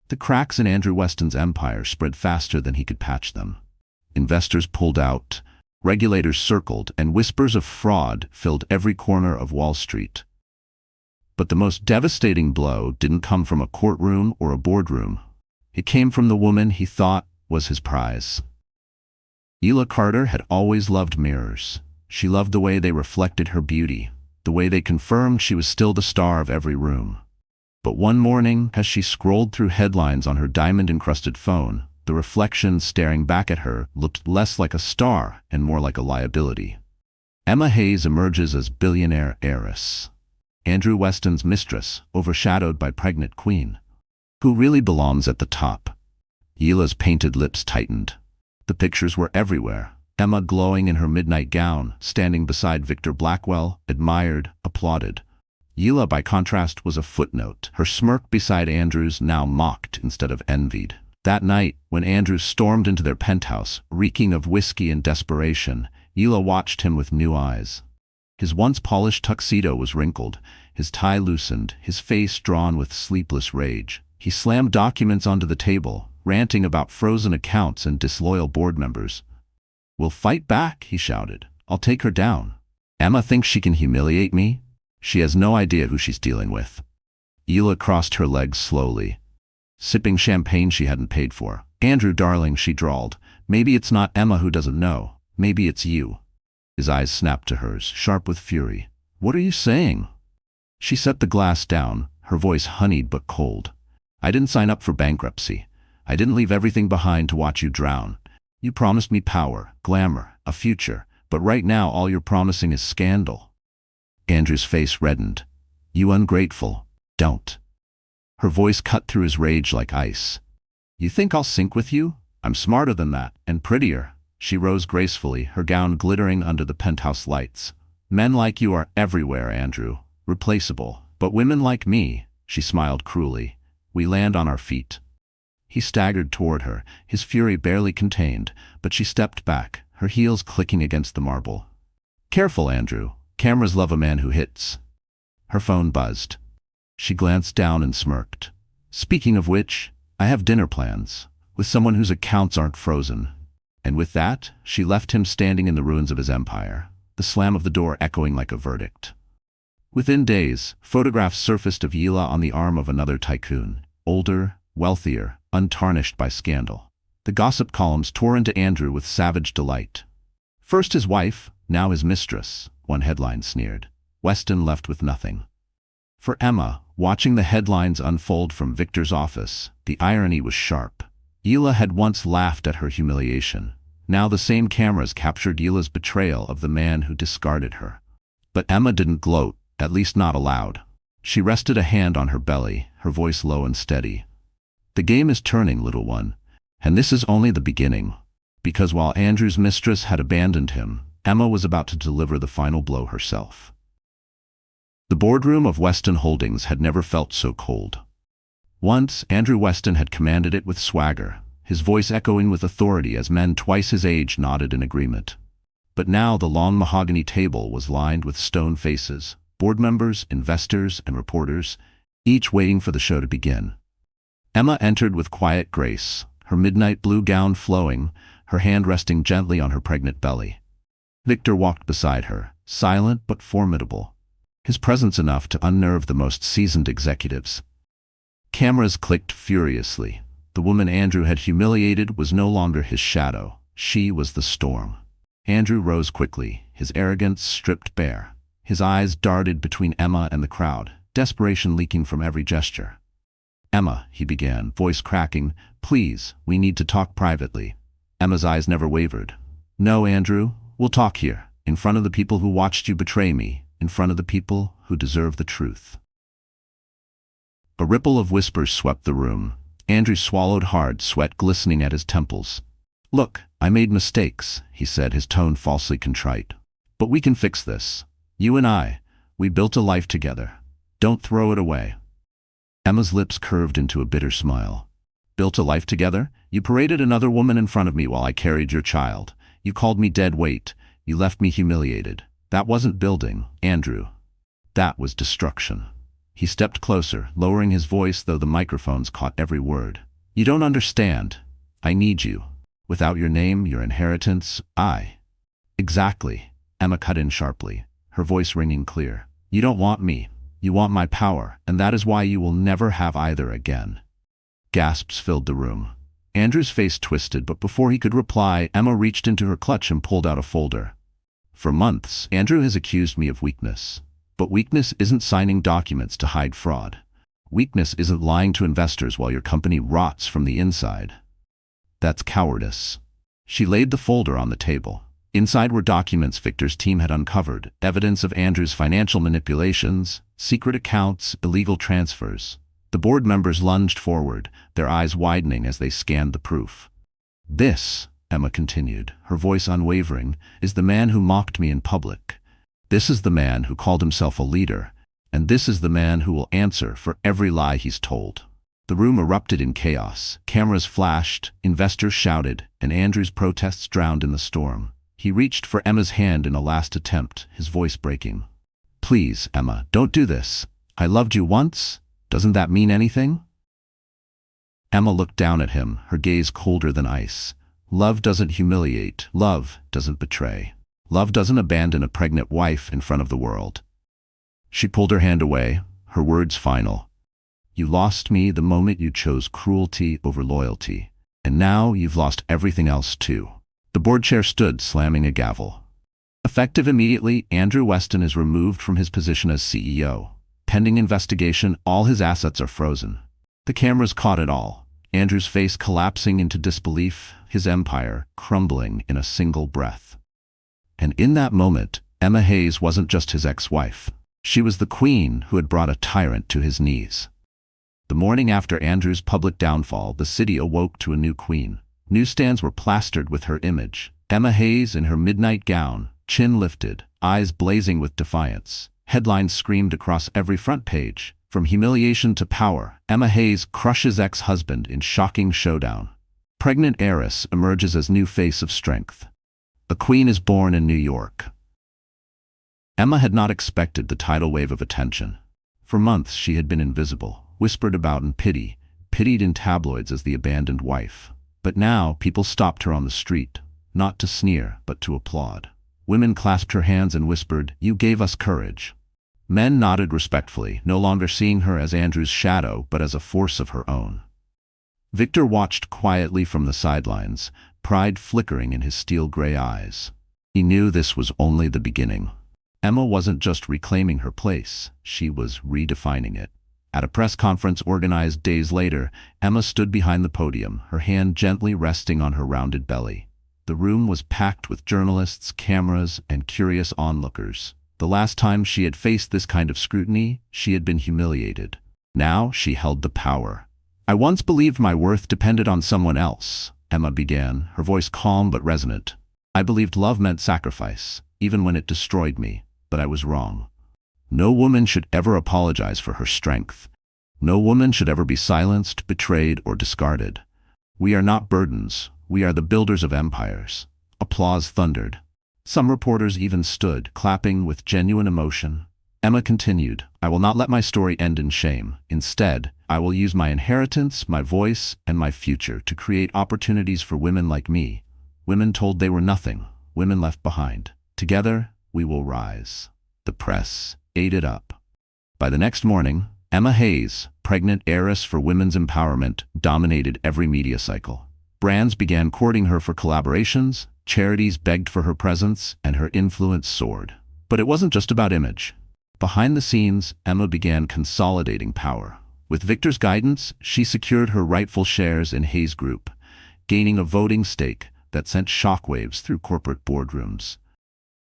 Speaker 1: The cracks in Andrew Weston's empire spread faster than he could patch them. Investors pulled out, regulators circled, and whispers of fraud filled every corner of Wall Street. But the most devastating blow didn't come from a courtroom or a boardroom. It came from the woman he thought was his prize. Hila Carter had always loved mirrors. She loved the way they reflected her beauty, the way they confirmed she was still the star of every room. But one morning, as she scrolled through headlines on her diamond-encrusted phone, the reflection staring back at her looked less like a star and more like a liability. Emma Hayes emerges as billionaire heiress. Andrew Weston's mistress, overshadowed by pregnant queen. Who really belongs at the top? Hila's painted lips tightened. The pictures were everywhere. Emma glowing in her midnight gown, standing beside Victor Blackwell, admired, applauded. Hila, by contrast, was a footnote, her smirk beside Andrew's now mocked instead of envied. That night, when Andrew stormed into their penthouse, reeking of whiskey and desperation, Hila watched him with new eyes. His once polished tuxedo was wrinkled, his tie loosened, his face drawn with sleepless rage. He slammed documents onto the table, ranting about frozen accounts and disloyal board members. "We'll fight back," he shouted. "I'll take her down. Emma thinks she can humiliate me? She has no idea who she's dealing with." Hila crossed her legs slowly, sipping champagne she hadn't paid for. "Andrew, darling," she drawled, "maybe it's not Emma who doesn't know. Maybe it's you." His eyes snapped to hers, sharp with fury. "What are you saying?" She set the glass down, her voice honeyed but cold. "I didn't sign up for bankruptcy. I didn't leave everything behind to watch you drown. You promised me power, glamour, a future, but right now all you're promising is scandal." Andrew's face reddened. You ungrateful. Don't. Her voice cut through his rage like ice. You think I'll sink with you? I'm smarter than that, and prettier. She rose gracefully, her gown glittering under the penthouse lights. Men like you are everywhere, Andrew. Replaceable. But women like me, she smiled cruelly. We land on our feet. He staggered toward her, his fury barely contained, but she stepped back, her heels clicking against the marble. Careful, Andrew. Cameras love a man who hits. Her phone buzzed. She glanced down and smirked. Speaking of which, I have dinner plans, with someone whose accounts aren't frozen. And with that, she left him standing in the ruins of his empire, the slam of the door echoing like a verdict. Within days, photographs surfaced of Yila on the arm of another tycoon, older, wealthier, untarnished by scandal. The gossip columns tore into Andrew with savage delight. First his wife, now his mistress, one headline sneered. Weston left with nothing. For Emma, watching the headlines unfold from Victor's office, the irony was sharp. Yila had once laughed at her humiliation. Now the same cameras captured Yila's betrayal of the man who discarded her. But Emma didn't gloat, at least not aloud. She rested a hand on her belly, her voice low and steady. The game is turning, little one, and this is only the beginning. Because while Andrew's mistress had abandoned him, Emma was about to deliver the final blow herself. The boardroom of Weston Holdings had never felt so cold. Once, Andrew Weston had commanded it with swagger, his voice echoing with authority as men twice his age nodded in agreement. But now the long mahogany table was lined with stone faces, board members, investors, and reporters, each waiting for the show to begin. Emma entered with quiet grace, her midnight blue gown flowing, her hand resting gently on her pregnant belly. Victor walked beside her, silent but formidable, his presence enough to unnerve the most seasoned executives. Cameras clicked furiously. The woman Andrew had humiliated was no longer his shadow. She was the storm. Andrew rose quickly, his arrogance stripped bare. His eyes darted between Emma and the crowd, desperation leaking from every gesture. Emma, he began, voice cracking, please, we need to talk privately. Emma's eyes never wavered. No, Andrew, we'll talk here, in front of the people who watched you betray me, in front of the people who deserve the truth. A ripple of whispers swept the room. Andrew swallowed hard, sweat glistening at his temples. Look, I made mistakes, he said, his tone falsely contrite. But we can fix this. You and I, we built a life together. Don't throw it away. Emma's lips curved into a bitter smile. Built a life together? You paraded another woman in front of me while I carried your child. You called me dead weight. You left me humiliated. That wasn't building, Andrew. That was destruction. He stepped closer, lowering his voice though the microphones caught every word. You don't understand. I need you. Without your name, your inheritance, I. Exactly, Emma cut in sharply, her voice ringing clear. You don't want me. You want my power, and that is why you will never have either again. Gasps filled the room. Andrew's face twisted, but before he could reply, Emma reached into her clutch and pulled out a folder. For months, Andrew has accused me of weakness. But weakness isn't signing documents to hide fraud. Weakness isn't lying to investors while your company rots from the inside. That's cowardice. She laid the folder on the table. Inside were documents Victor's team had uncovered, evidence of Andrew's financial manipulations, secret accounts, illegal transfers. The board members lunged forward, their eyes widening as they scanned the proof. This, Emma continued, her voice unwavering, is the man who mocked me in public. This is the man who called himself a leader, and this is the man who will answer for every lie he's told. The room erupted in chaos. Cameras flashed, investors shouted, and Andrew's protests drowned in the storm. He reached for Emma's hand in a last attempt, his voice breaking. Please, Emma, don't do this. I loved you once. Doesn't that mean anything? Emma looked down at him, her gaze colder than ice. Love doesn't humiliate. Love doesn't betray. Love doesn't abandon a pregnant wife in front of the world. She pulled her hand away, her words final. You lost me the moment you chose cruelty over loyalty, and now you've lost everything else too. The board chair stood, slamming a gavel. Effective immediately, Andrew Weston is removed from his position as CEO. Pending investigation, all his assets are frozen. The cameras caught it all. Andrew's face collapsing into disbelief, his empire crumbling in a single breath. And in that moment, Emma Hayes wasn't just his ex-wife. She was the queen who had brought a tyrant to his knees. The morning after Andrew's public downfall, the city awoke to a new queen. Newsstands were plastered with her image. Emma Hayes in her midnight gown, chin lifted, eyes blazing with defiance. Headlines screamed across every front page. From humiliation to power, Emma Hayes crushes ex-husband in shocking showdown. Pregnant heiress emerges as new face of strength. A queen is born in New York. Emma had not expected the tidal wave of attention. For months she had been invisible, whispered about in pitied in tabloids as the abandoned wife. But now people stopped her on the street, not to sneer, but to applaud. Women clasped her hands and whispered, "You gave us courage." Men nodded respectfully, no longer seeing her as Andrew's shadow, but as a force of her own. Victor watched quietly from the sidelines, pride flickering in his steel-gray eyes. He knew this was only the beginning. Emma wasn't just reclaiming her place, she was redefining it. At a press conference organized days later, Emma stood behind the podium, her hand gently resting on her rounded belly. The room was packed with journalists, cameras, and curious onlookers. The last time she had faced this kind of scrutiny, she had been humiliated. Now she held the power. "I once believed my worth depended on someone else," Emma began, her voice calm but resonant. "I believed love meant sacrifice, even when it destroyed me, but I was wrong. No woman should ever apologize for her strength. No woman should ever be silenced, betrayed, or discarded. We are not burdens, we are the builders of empires." Applause thundered. Some reporters even stood, clapping with genuine emotion. Emma continued, "I will not let my story end in shame. Instead, I will use my inheritance, my voice, and my future to create opportunities for women like me. Women told they were nothing, women left behind. Together, we will rise." The press ate it up. By the next morning, Emma Hayes, pregnant heiress for women's empowerment, dominated every media cycle. Brands began courting her for collaborations, charities begged for her presence, and her influence soared. But it wasn't just about image. Behind the scenes, Emma began consolidating power. With Victor's guidance, she secured her rightful shares in Hayes Group, gaining a voting stake that sent shockwaves through corporate boardrooms.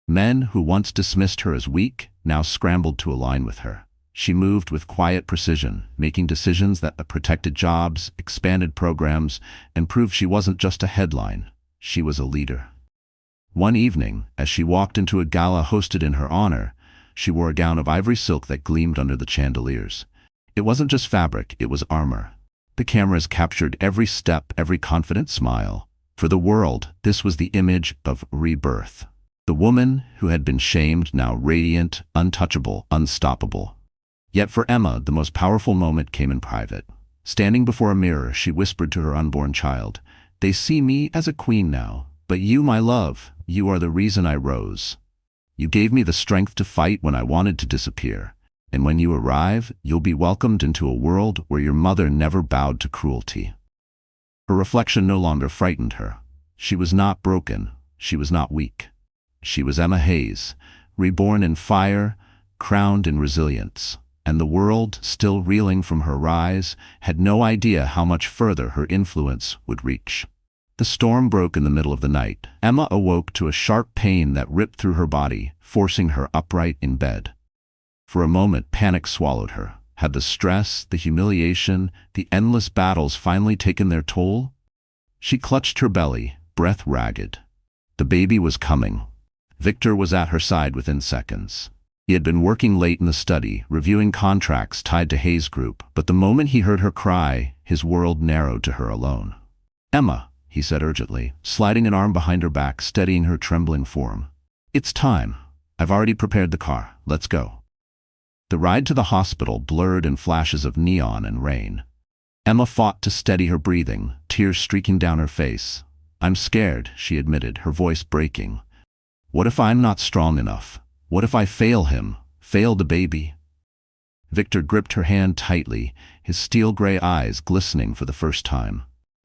Speaker 1: Men who once dismissed her as weak now scrambled to align with her. She moved with quiet precision, making decisions that protected jobs, expanded programs, and proved she wasn't just a headline. She was a leader. One evening, as she walked into a gala hosted in her honor, she wore a gown of ivory silk that gleamed under the chandeliers. It wasn't just fabric, it was armor. The cameras captured every step, every confident smile. For the world, this was the image of rebirth. The woman who had been shamed, now radiant, untouchable, unstoppable. Yet for Emma, the most powerful moment came in private. Standing before a mirror, she whispered to her unborn child, "They see me as a queen now, but you, my love, you are the reason I rose. You gave me the strength to fight when I wanted to disappear. And when you arrive, you'll be welcomed into a world where your mother never bowed to cruelty." Her reflection no longer frightened her. She was not broken. She was not weak. She was Emma Hayes, reborn in fire, crowned in resilience. And the world, still reeling from her rise, had no idea how much further her influence would reach. The storm broke in the middle of the night. Emma awoke to a sharp pain that ripped through her body, forcing her upright in bed. For a moment, panic swallowed her. Had the stress, the humiliation, the endless battles finally taken their toll? She clutched her belly, breath ragged. The baby was coming. Victor was at her side within seconds. He had been working late in the study, reviewing contracts tied to Hayes Group, but the moment he heard her cry, his world narrowed to her alone. "Emma," he said urgently, sliding an arm behind her back, steadying her trembling form. "It's time. I've already prepared the car. Let's go." The ride to the hospital blurred in flashes of neon and rain. Emma fought to steady her breathing, tears streaking down her face. "I'm scared," she admitted, her voice breaking. "What if I'm not strong enough? What if I fail him, fail the baby?" Victor gripped her hand tightly, his steel-gray eyes glistening for the first time.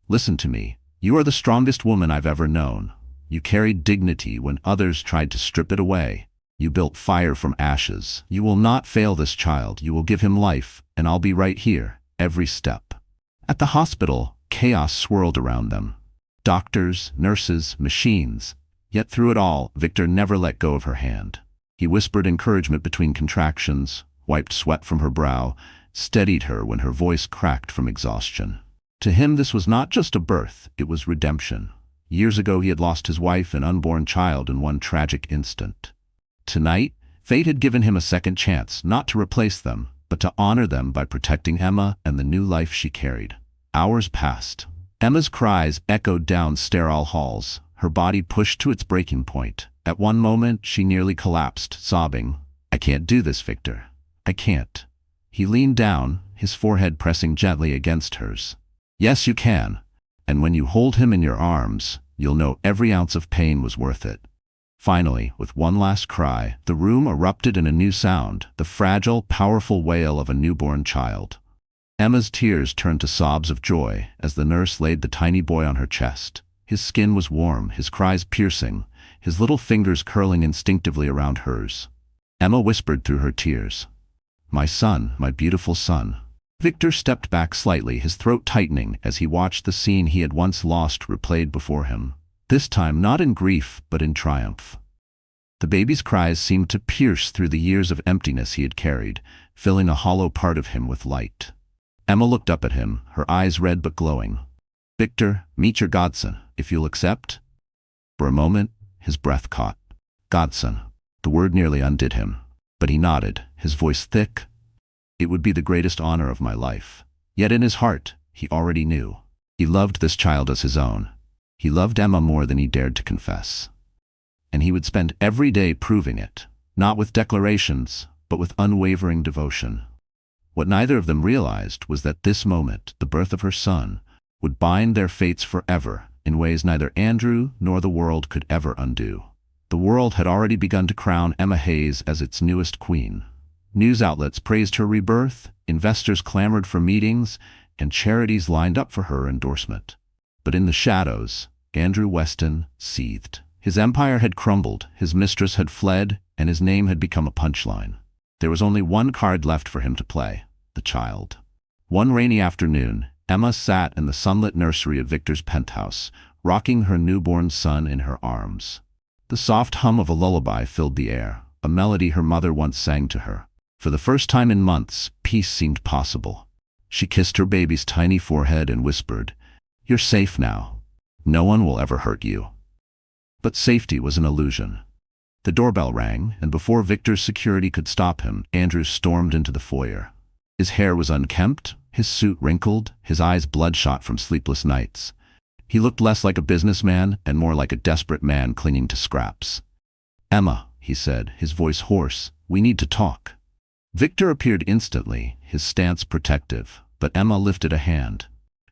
Speaker 1: "Listen to me. You are the strongest woman I've ever known. You carried dignity when others tried to strip it away. You built fire from ashes. You will not fail this child. You will give him life, and I'll be right here, every step." At the hospital, chaos swirled around them. Doctors, nurses, machines. Yet through it all, Victor never let go of her hand. He whispered encouragement between contractions, wiped sweat from her brow, steadied her when her voice cracked from exhaustion. To him this was not just a birth, it was redemption. Years ago he had lost his wife and unborn child in one tragic instant. Tonight, fate had given him a second chance, not to replace them, but to honor them by protecting Emma and the new life she carried. Hours passed. Emma's cries echoed down sterile halls, her body pushed to its breaking point. At one moment, she nearly collapsed, sobbing, "I can't do this, Victor. I can't." He leaned down, his forehead pressing gently against hers. "Yes, you can. And when you hold him in your arms, you'll know every ounce of pain was worth it." Finally, with one last cry, the room erupted in a new sound, the fragile, powerful wail of a newborn child. Emma's tears turned to sobs of joy as the nurse laid the tiny boy on her chest. His skin was warm, his cries piercing, his little fingers curling instinctively around hers. Emma whispered through her tears, "My son, my beautiful son." Victor stepped back slightly, his throat tightening as he watched the scene he had once lost replayed before him. This time not in grief, but in triumph. The baby's cries seemed to pierce through the years of emptiness he had carried, filling a hollow part of him with light. Emma looked up at him, her eyes red but glowing. "Victor, meet your godson, if you'll accept." For a moment, his breath caught. Godson. The word nearly undid him, but he nodded, his voice thick. It would be the greatest honor of my life. Yet in his heart, he already knew. He loved this child as his own. He loved Emma more than he dared to confess. And he would spend every day proving it, not with declarations, but with unwavering devotion. What neither of them realized was that this moment, the birth of her son, would bind their fates forever in ways neither Andrew nor the world could ever undo. The world had already begun to crown Emma Hayes as its newest queen. News outlets praised her rebirth, investors clamored for meetings, and charities lined up for her endorsement. But in the shadows, Andrew Weston seethed. His empire had crumbled, his mistress had fled, and his name had become a punchline. There was only one card left for him to play: the child. One rainy afternoon, Emma sat in the sunlit nursery of Victor's penthouse, rocking her newborn son in her arms. The soft hum of a lullaby filled the air, a melody her mother once sang to her. For the first time in months, peace seemed possible. She kissed her baby's tiny forehead and whispered, "You're safe now. No one will ever hurt you." But safety was an illusion. The doorbell rang, and before Victor's security could stop him, Andrew stormed into the foyer. His hair was unkempt, his suit wrinkled, his eyes bloodshot from sleepless nights. He looked less like a businessman and more like a desperate man clinging to scraps. "Emma," he said, his voice hoarse, "we need to talk." Victor appeared instantly, his stance protective, but Emma lifted a hand.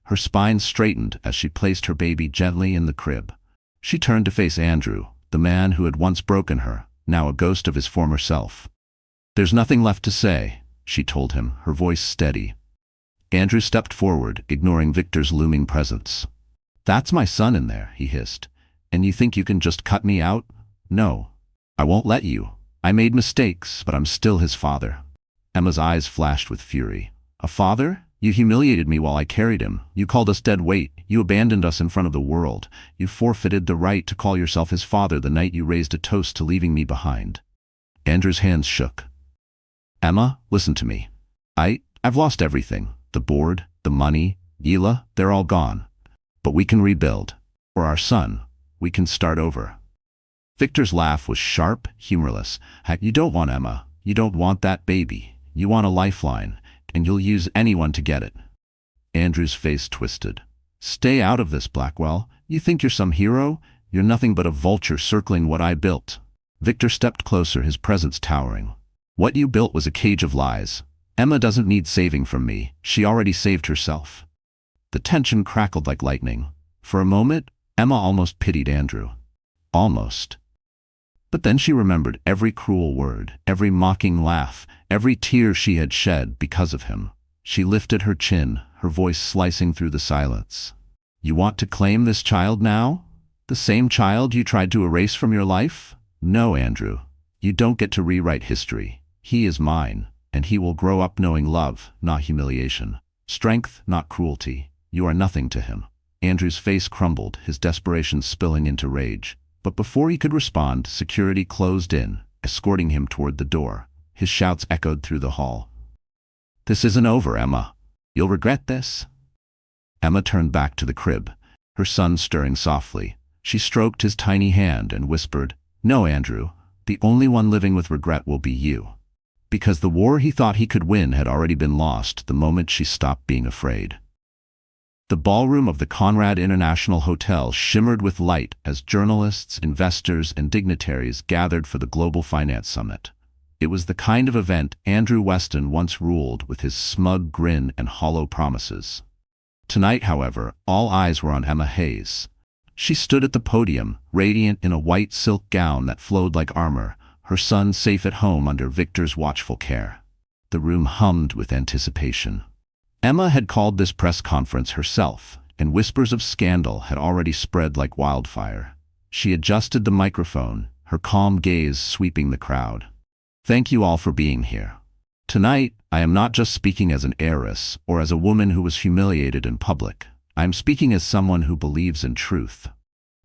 Speaker 1: Her spine straightened as she placed her baby gently in the crib. She turned to face Andrew, the man who had once broken her, now a ghost of his former self. "There's nothing left to say," she told him, her voice steady. Andrew stepped forward, ignoring Victor's looming presence. "That's my son in there," he hissed. "And you think you can just cut me out? No. I won't let you. I made mistakes, but I'm still his father." Emma's eyes flashed with fury. "A father? You humiliated me while I carried him. You called us dead weight. You abandoned us in front of the world. You forfeited the right to call yourself his father the night you raised a toast to leaving me behind." Andrew's hands shook. "Emma, listen to me. I've lost everything. The board, the money, Gila, they're all gone. But we can rebuild. For our son, we can start over." Victor's laugh was sharp, humorless. "You don't want Emma. You don't want that baby. You want a lifeline, and you'll use anyone to get it." Andrew's face twisted. "Stay out of this, Blackwell. You think you're some hero? You're nothing but a vulture circling what I built." Victor stepped closer, his presence towering. "What you built was a cage of lies. Emma doesn't need saving from me. She already saved herself." The tension crackled like lightning. For a moment, Emma almost pitied Andrew. Almost. But then she remembered every cruel word, every mocking laugh, every tear she had shed because of him. She lifted her chin, her voice slicing through the silence. "You want to claim this child now? The same child you tried to erase from your life? No, Andrew. You don't get to rewrite history. He is mine, and he will grow up knowing love, not humiliation. Strength, not cruelty. You are nothing to him." Andrew's face crumbled, his desperation spilling into rage. But before he could respond, security closed in, escorting him toward the door. His shouts echoed through the hall. "This isn't over, Emma. You'll regret this." Emma turned back to the crib, her son stirring softly. She stroked his tiny hand and whispered, "No, Andrew, the only one living with regret will be you." Because the war he thought he could win had already been lost the moment she stopped being afraid. The ballroom of the Conrad International Hotel shimmered with light as journalists, investors, and dignitaries gathered for the Global Finance Summit. It was the kind of event Andrew Weston once ruled with his smug grin and hollow promises. Tonight, however, all eyes were on Emma Hayes. She stood at the podium, radiant in a white silk gown that flowed like armor, her son safe at home under Victor's watchful care. The room hummed with anticipation. Emma had called this press conference herself, and whispers of scandal had already spread like wildfire. She adjusted the microphone, her calm gaze sweeping the crowd. "Thank you all for being here. Tonight, I am not just speaking as an heiress or as a woman who was humiliated in public. I am speaking as someone who believes in truth."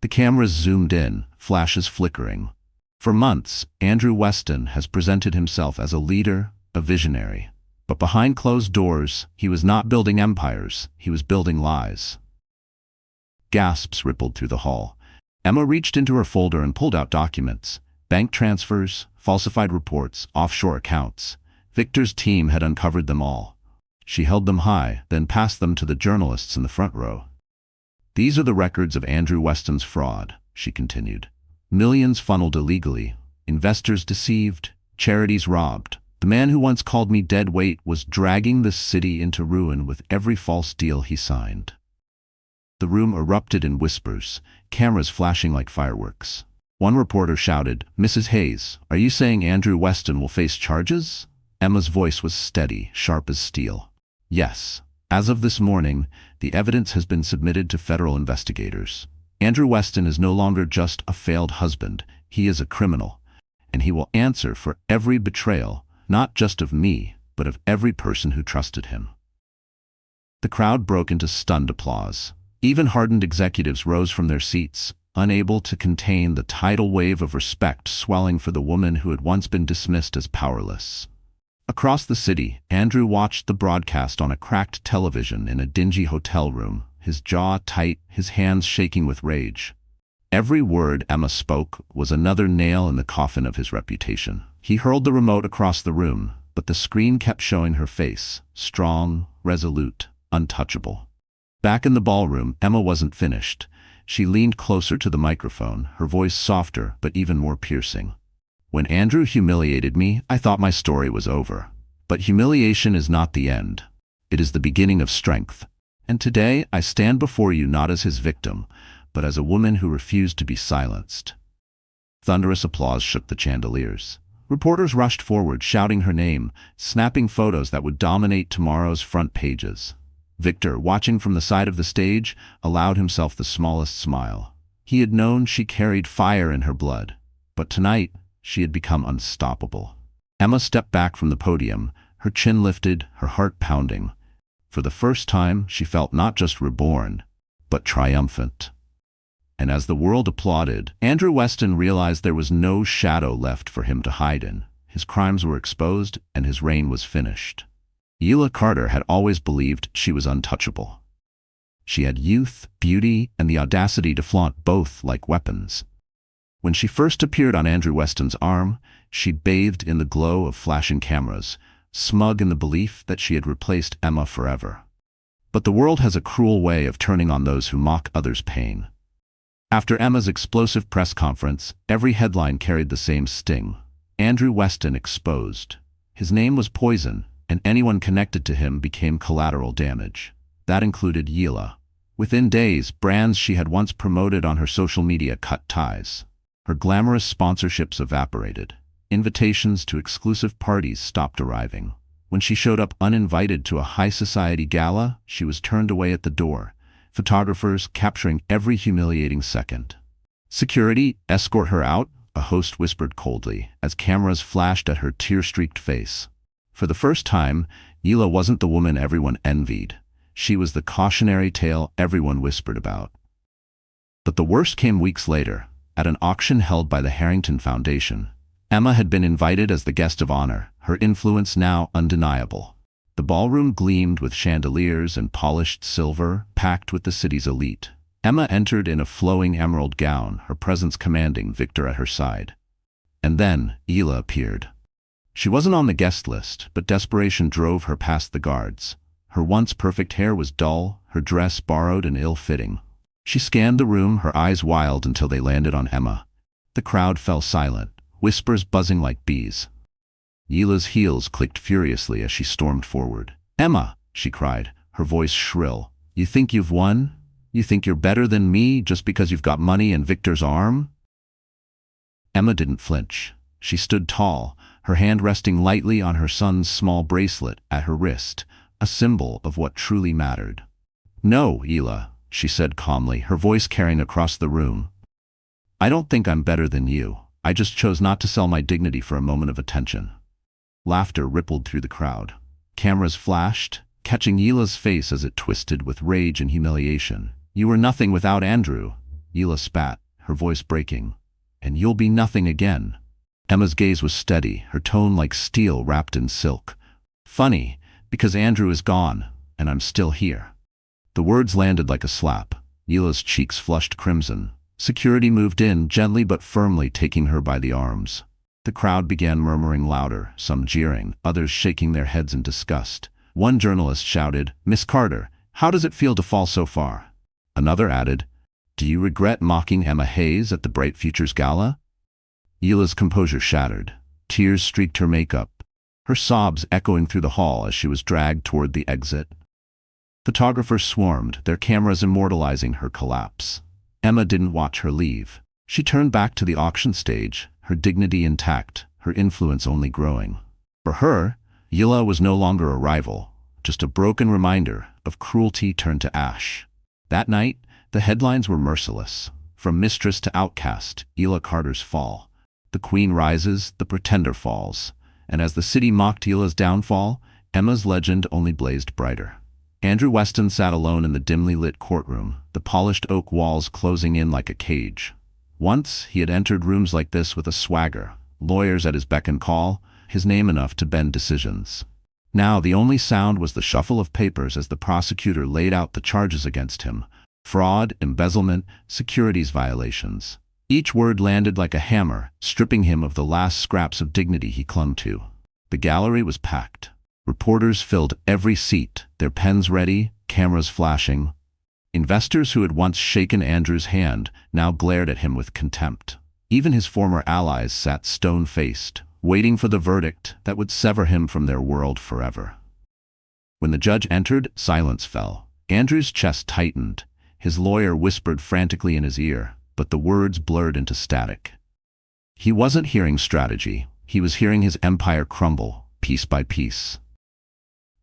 Speaker 1: The cameras zoomed in, flashes flickering. For months, Andrew Weston has presented himself as a leader, a visionary. But behind closed doors, he was not building empires, he was building lies. Gasps rippled through the hall. Emma reached into her folder and pulled out documents. Bank transfers, falsified reports, offshore accounts. Victor's team had uncovered them all. She held them high, then passed them to the journalists in the front row. "These are the records of Andrew Weston's fraud," she continued. "Millions funneled illegally, investors deceived, charities robbed. The man who once called me dead weight was dragging this city into ruin with every false deal he signed." The room erupted in whispers, cameras flashing like fireworks. One reporter shouted, "Mrs. Hayes, are you saying Andrew Weston will face charges?" Emma's voice was steady, sharp as steel. "Yes. As of this morning, the evidence has been submitted to federal investigators. Andrew Weston is no longer just a failed husband. He is a criminal, and he will answer for every betrayal, not just of me, but of every person who trusted him." The crowd broke into stunned applause. Even hardened executives rose from their seats, unable to contain the tidal wave of respect swelling for the woman who had once been dismissed as powerless. Across the city, Andrew watched the broadcast on a cracked television in a dingy hotel room, his jaw tight, his hands shaking with rage. Every word Emma spoke was another nail in the coffin of his reputation. He hurled the remote across the room, but the screen kept showing her face, strong, resolute, untouchable. Back in the ballroom, Emma wasn't finished. She leaned closer to the microphone, her voice softer but even more piercing. "When Andrew humiliated me, I thought my story was over. But humiliation is not the end. It is the beginning of strength. And today I stand before you not as his victim, but as a woman who refused to be silenced." Thunderous applause shook the chandeliers. Reporters rushed forward, shouting her name, snapping photos that would dominate tomorrow's front pages. Victor, watching from the side of the stage, allowed himself the smallest smile. He had known she carried fire in her blood, but tonight she had become unstoppable. Emma stepped back from the podium, her chin lifted, her heart pounding. For the first time, she felt not just reborn, but triumphant. And as the world applauded, Andrew Weston realized there was no shadow left for him to hide in. His crimes were exposed, and his reign was finished. Yila Carter had always believed she was untouchable. She had youth, beauty, and the audacity to flaunt both like weapons. When she first appeared on Andrew Weston's arm, she bathed in the glow of flashing cameras, smug in the belief that she had replaced Emma forever. But the world has a cruel way of turning on those who mock others' pain. After Emma's explosive press conference, every headline carried the same sting. Andrew Weston exposed. His name was poison, and anyone connected to him became collateral damage. That included Yila. Within days, brands she had once promoted on her social media cut ties. Her glamorous sponsorships evaporated. Invitations to exclusive parties stopped arriving. When she showed up uninvited to a high-society gala, she was turned away at the door, photographers capturing every humiliating second. "Security, escort her out," a host whispered coldly, as cameras flashed at her tear-streaked face. For the first time, Yila wasn't the woman everyone envied. She was the cautionary tale everyone whispered about. But the worst came weeks later. At an auction held by the Harrington Foundation, Emma had been invited as the guest of honor, her influence now undeniable. The ballroom gleamed with chandeliers and polished silver, packed with the city's elite. Emma entered in a flowing emerald gown, her presence commanding, Victor at her side. And then Hila appeared. She wasn't on the guest list, but desperation drove her past the guards. Her once perfect hair was dull, her dress borrowed and ill-fitting. She scanned the room, her eyes wild until they landed on Emma. The crowd fell silent, whispers buzzing like bees. Hila's heels clicked furiously as she stormed forward. "Emma!" she cried, her voice shrill. "You think you've won? You think you're better than me just because you've got money and Victor's arm?" Emma didn't flinch. She stood tall, her hand resting lightly on her son's small bracelet at her wrist, a symbol of what truly mattered. "No, Hila," she said calmly, her voice carrying across the room. "I don't think I'm better than you. I just chose not to sell my dignity for a moment of attention." Laughter rippled through the crowd. Cameras flashed, catching Hila's face as it twisted with rage and humiliation. "You were nothing without Andrew," Hila spat, her voice breaking. "And you'll be nothing again." Emma's gaze was steady, her tone like steel wrapped in silk. "Funny, because Andrew is gone, and I'm still here." The words landed like a slap. Hila's cheeks flushed crimson. Security moved in, gently but firmly, taking her by the arms. The crowd began murmuring louder, some jeering, others shaking their heads in disgust. One journalist shouted, "Miss Carter, how does it feel to fall so far?" Another added, "Do you regret mocking Emma Hayes at the Bright Futures Gala?" Hila's composure shattered. Tears streaked her makeup, her sobs echoing through the hall as she was dragged toward the exit. Photographers swarmed, their cameras immortalizing her collapse. Emma didn't watch her leave. She turned back to the auction stage, her dignity intact, her influence only growing. For her, Hila was no longer a rival, just a broken reminder of cruelty turned to ash. That night, the headlines were merciless. From mistress to outcast, Hila Carter's fall. The queen rises, the pretender falls. And as the city mocked Hila's downfall, Emma's legend only blazed brighter. Andrew Weston sat alone in the dimly lit courtroom, the polished oak walls closing in like a cage. Once, he had entered rooms like this with a swagger, lawyers at his beck and call, his name enough to bend decisions. Now the only sound was the shuffle of papers as the prosecutor laid out the charges against him: fraud, embezzlement, securities violations. Each word landed like a hammer, stripping him of the last scraps of dignity he clung to. The gallery was packed. Reporters filled every seat, their pens ready, cameras flashing. Investors who had once shaken Andrew's hand now glared at him with contempt. Even his former allies sat stone-faced, waiting for the verdict that would sever him from their world forever. When the judge entered, silence fell. Andrew's chest tightened. His lawyer whispered frantically in his ear, but the words blurred into static. He wasn't hearing strategy. He was hearing his empire crumble, piece by piece.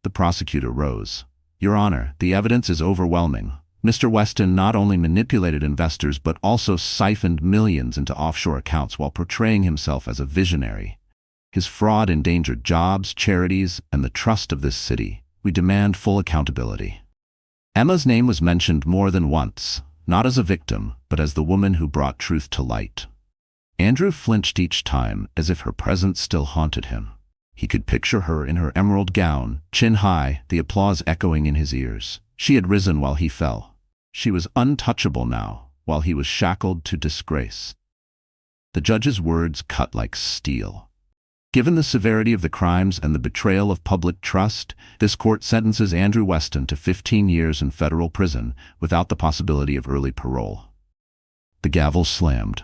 Speaker 1: The prosecutor rose. "Your Honor, the evidence is overwhelming. Mr. Weston not only manipulated investors but also siphoned millions into offshore accounts while portraying himself as a visionary. His fraud endangered jobs, charities, and the trust of this city. We demand full accountability." Emma's name was mentioned more than once, not as a victim, but as the woman who brought truth to light. Andrew flinched each time, as if her presence still haunted him. He could picture her in her emerald gown, chin high, the applause echoing in his ears. She had risen while he fell. She was untouchable now, while he was shackled to disgrace. The judge's words cut like steel. Given the severity of the crimes and the betrayal of public trust, this court sentences Andrew Weston to 15 years in federal prison without the possibility of early parole. The gavel slammed.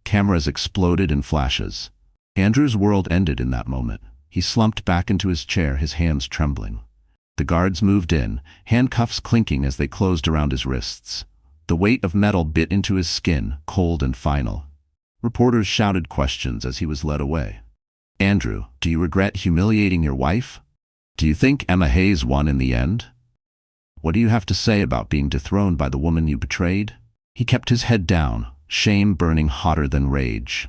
Speaker 1: Cameras exploded in flashes. Andrew's world ended in that moment. He slumped back into his chair, his hands trembling. The guards moved in, handcuffs clinking as they closed around his wrists. The weight of metal bit into his skin, cold and final. Reporters shouted questions as he was led away. "Andrew, do you regret humiliating your wife? Do you think Emma Hayes won in the end? What do you have to say about being dethroned by the woman you betrayed?" He kept his head down, shame burning hotter than rage.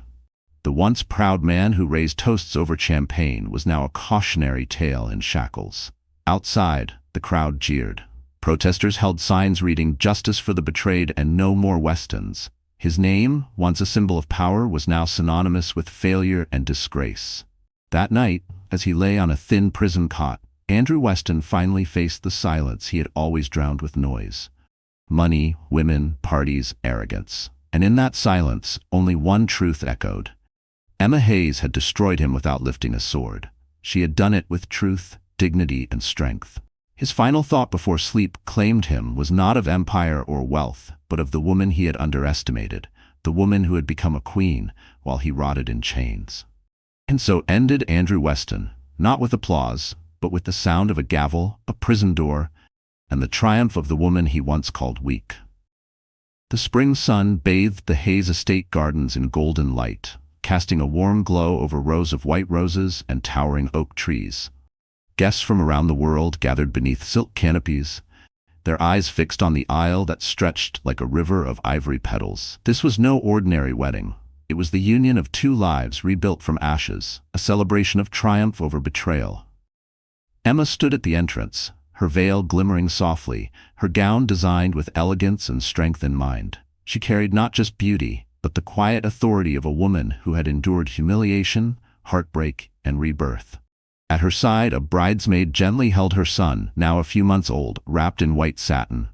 Speaker 1: The once proud man who raised toasts over champagne was now a cautionary tale in shackles. Outside, the crowd jeered. Protesters held signs reading "Justice for the Betrayed" and "No More Westons." His name, once a symbol of power, was now synonymous with failure and disgrace. That night, as he lay on a thin prison cot, Andrew Weston finally faced the silence he had always drowned with noise. Money, women, parties, arrogance. And in that silence, only one truth echoed. Emma Hayes had destroyed him without lifting a sword. She had done it with truth, dignity, and strength. His final thought before sleep claimed him was not of empire or wealth, but of the woman he had underestimated, the woman who had become a queen while he rotted in chains. And so ended Andrew Weston, not with applause, but with the sound of a gavel, a prison door, and the triumph of the woman he once called weak. The spring sun bathed the Hayes estate gardens in golden light, casting a warm glow over rows of white roses and towering oak trees. Guests from around the world gathered beneath silk canopies, their eyes fixed on the aisle that stretched like a river of ivory petals. This was no ordinary wedding. It was the union of two lives rebuilt from ashes, a celebration of triumph over betrayal. Emma stood at the entrance, her veil glimmering softly, her gown designed with elegance and strength in mind. She carried not just beauty, but the quiet authority of a woman who had endured humiliation, heartbreak, and rebirth. At her side, a bridesmaid gently held her son, now a few months old, wrapped in white satin.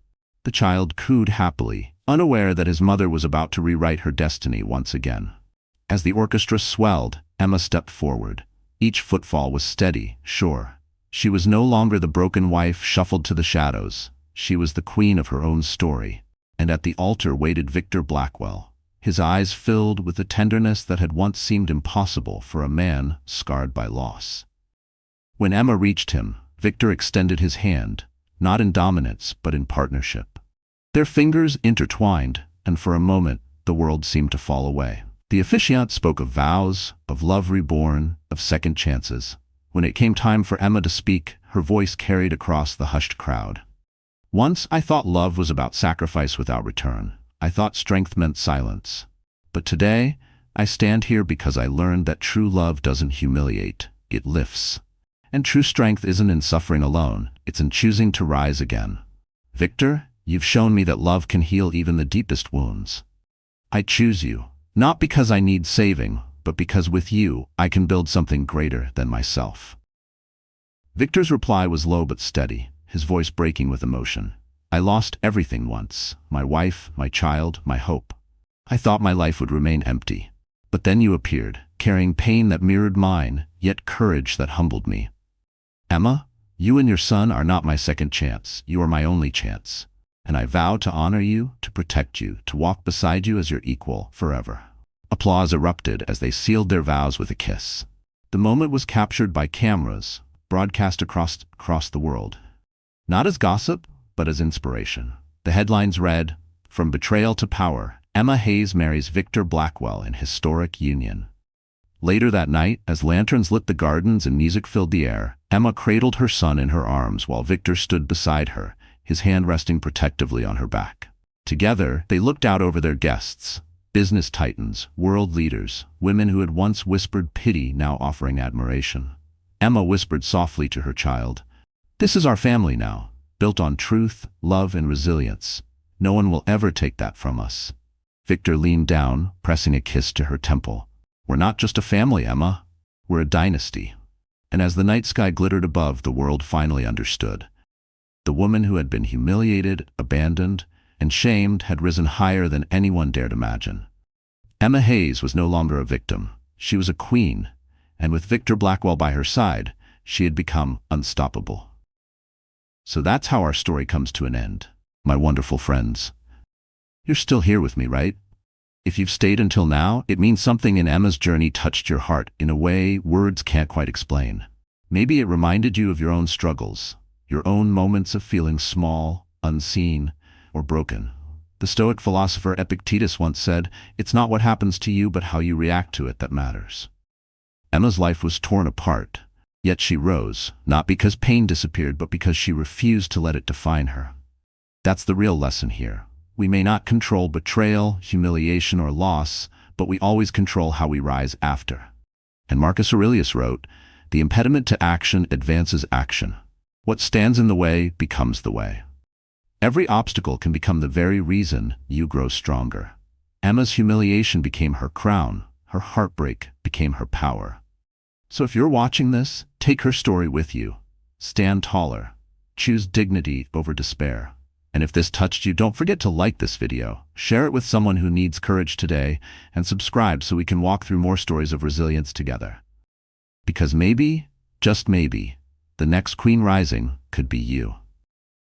Speaker 1: The child cooed happily, unaware that his mother was about to rewrite her destiny once again. As the orchestra swelled, Emma stepped forward. Each footfall was steady, sure. She was no longer the broken wife shuffled to the shadows. She was the queen of her own story. And at the altar waited Victor Blackwell, his eyes filled with the tenderness that had once seemed impossible for a man scarred by loss. When Emma reached him, Victor extended his hand, not in dominance but in partnership. Their fingers intertwined, and for a moment the world seemed to fall away. The officiant spoke of vows, of love reborn, of second chances. When it came time for Emma to speak, her voice carried across the hushed crowd. Once I thought love was about sacrifice without return. I thought strength meant silence. But today, I stand here because I learned that true love doesn't humiliate, it lifts. And true strength isn't in suffering alone, it's in choosing to rise again. Victor, you've shown me that love can heal even the deepest wounds. I choose you, not because I need saving, but because with you, I can build something greater than myself. Victor's reply was low but steady, his voice breaking with emotion. I lost everything once, my wife, my child, my hope. I thought my life would remain empty. But then you appeared, carrying pain that mirrored mine, yet courage that humbled me. Emma, you and your son are not my second chance, you are my only chance. And I vow to honor you, to protect you, to walk beside you as your equal forever. Applause erupted as they sealed their vows with a kiss. The moment was captured by cameras, broadcast across the world. Not as gossip, but as inspiration. The headlines read, "From betrayal to power, Emma Hayes marries Victor Blackwell in historic union." Later that night, as lanterns lit the gardens and music filled the air, Emma cradled her son in her arms while Victor stood beside her, his hand resting protectively on her back. Together, they looked out over their guests. Business titans, world leaders, women who had once whispered pity now offering admiration. Emma whispered softly to her child, "This is our family now, built on truth, love, and resilience. No one will ever take that from us." Victor leaned down, pressing a kiss to her temple. "We're not just a family, Emma. We're a dynasty." And as the night sky glittered above, the world finally understood. The woman who had been humiliated, abandoned, and shamed had risen higher than anyone dared imagine. Emma Hayes was no longer a victim. She was a queen, and with Victor Blackwell by her side, she had become unstoppable. So that's how our story comes to an end, my wonderful friends. You're still here with me, right? If you've stayed until now, it means something in Emma's journey touched your heart in a way words can't quite explain. Maybe it reminded you of your own struggles, your own moments of feeling small, unseen, or broken. The Stoic philosopher Epictetus once said, "It's not what happens to you but how you react to it that matters." Emma's life was torn apart, yet she rose, not because pain disappeared but because she refused to let it define her. That's the real lesson here. We may not control betrayal, humiliation, or loss, but we always control how we rise after. And Marcus Aurelius wrote, "The impediment to action advances action. What stands in the way becomes the way." Every obstacle can become the very reason you grow stronger. Emma's humiliation became her crown, her heartbreak became her power. So if you're watching this, take her story with you. Stand taller. Choose dignity over despair. And if this touched you, don't forget to like this video, share it with someone who needs courage today, and subscribe so we can walk through more stories of resilience together. Because maybe, just maybe, the next queen rising could be you.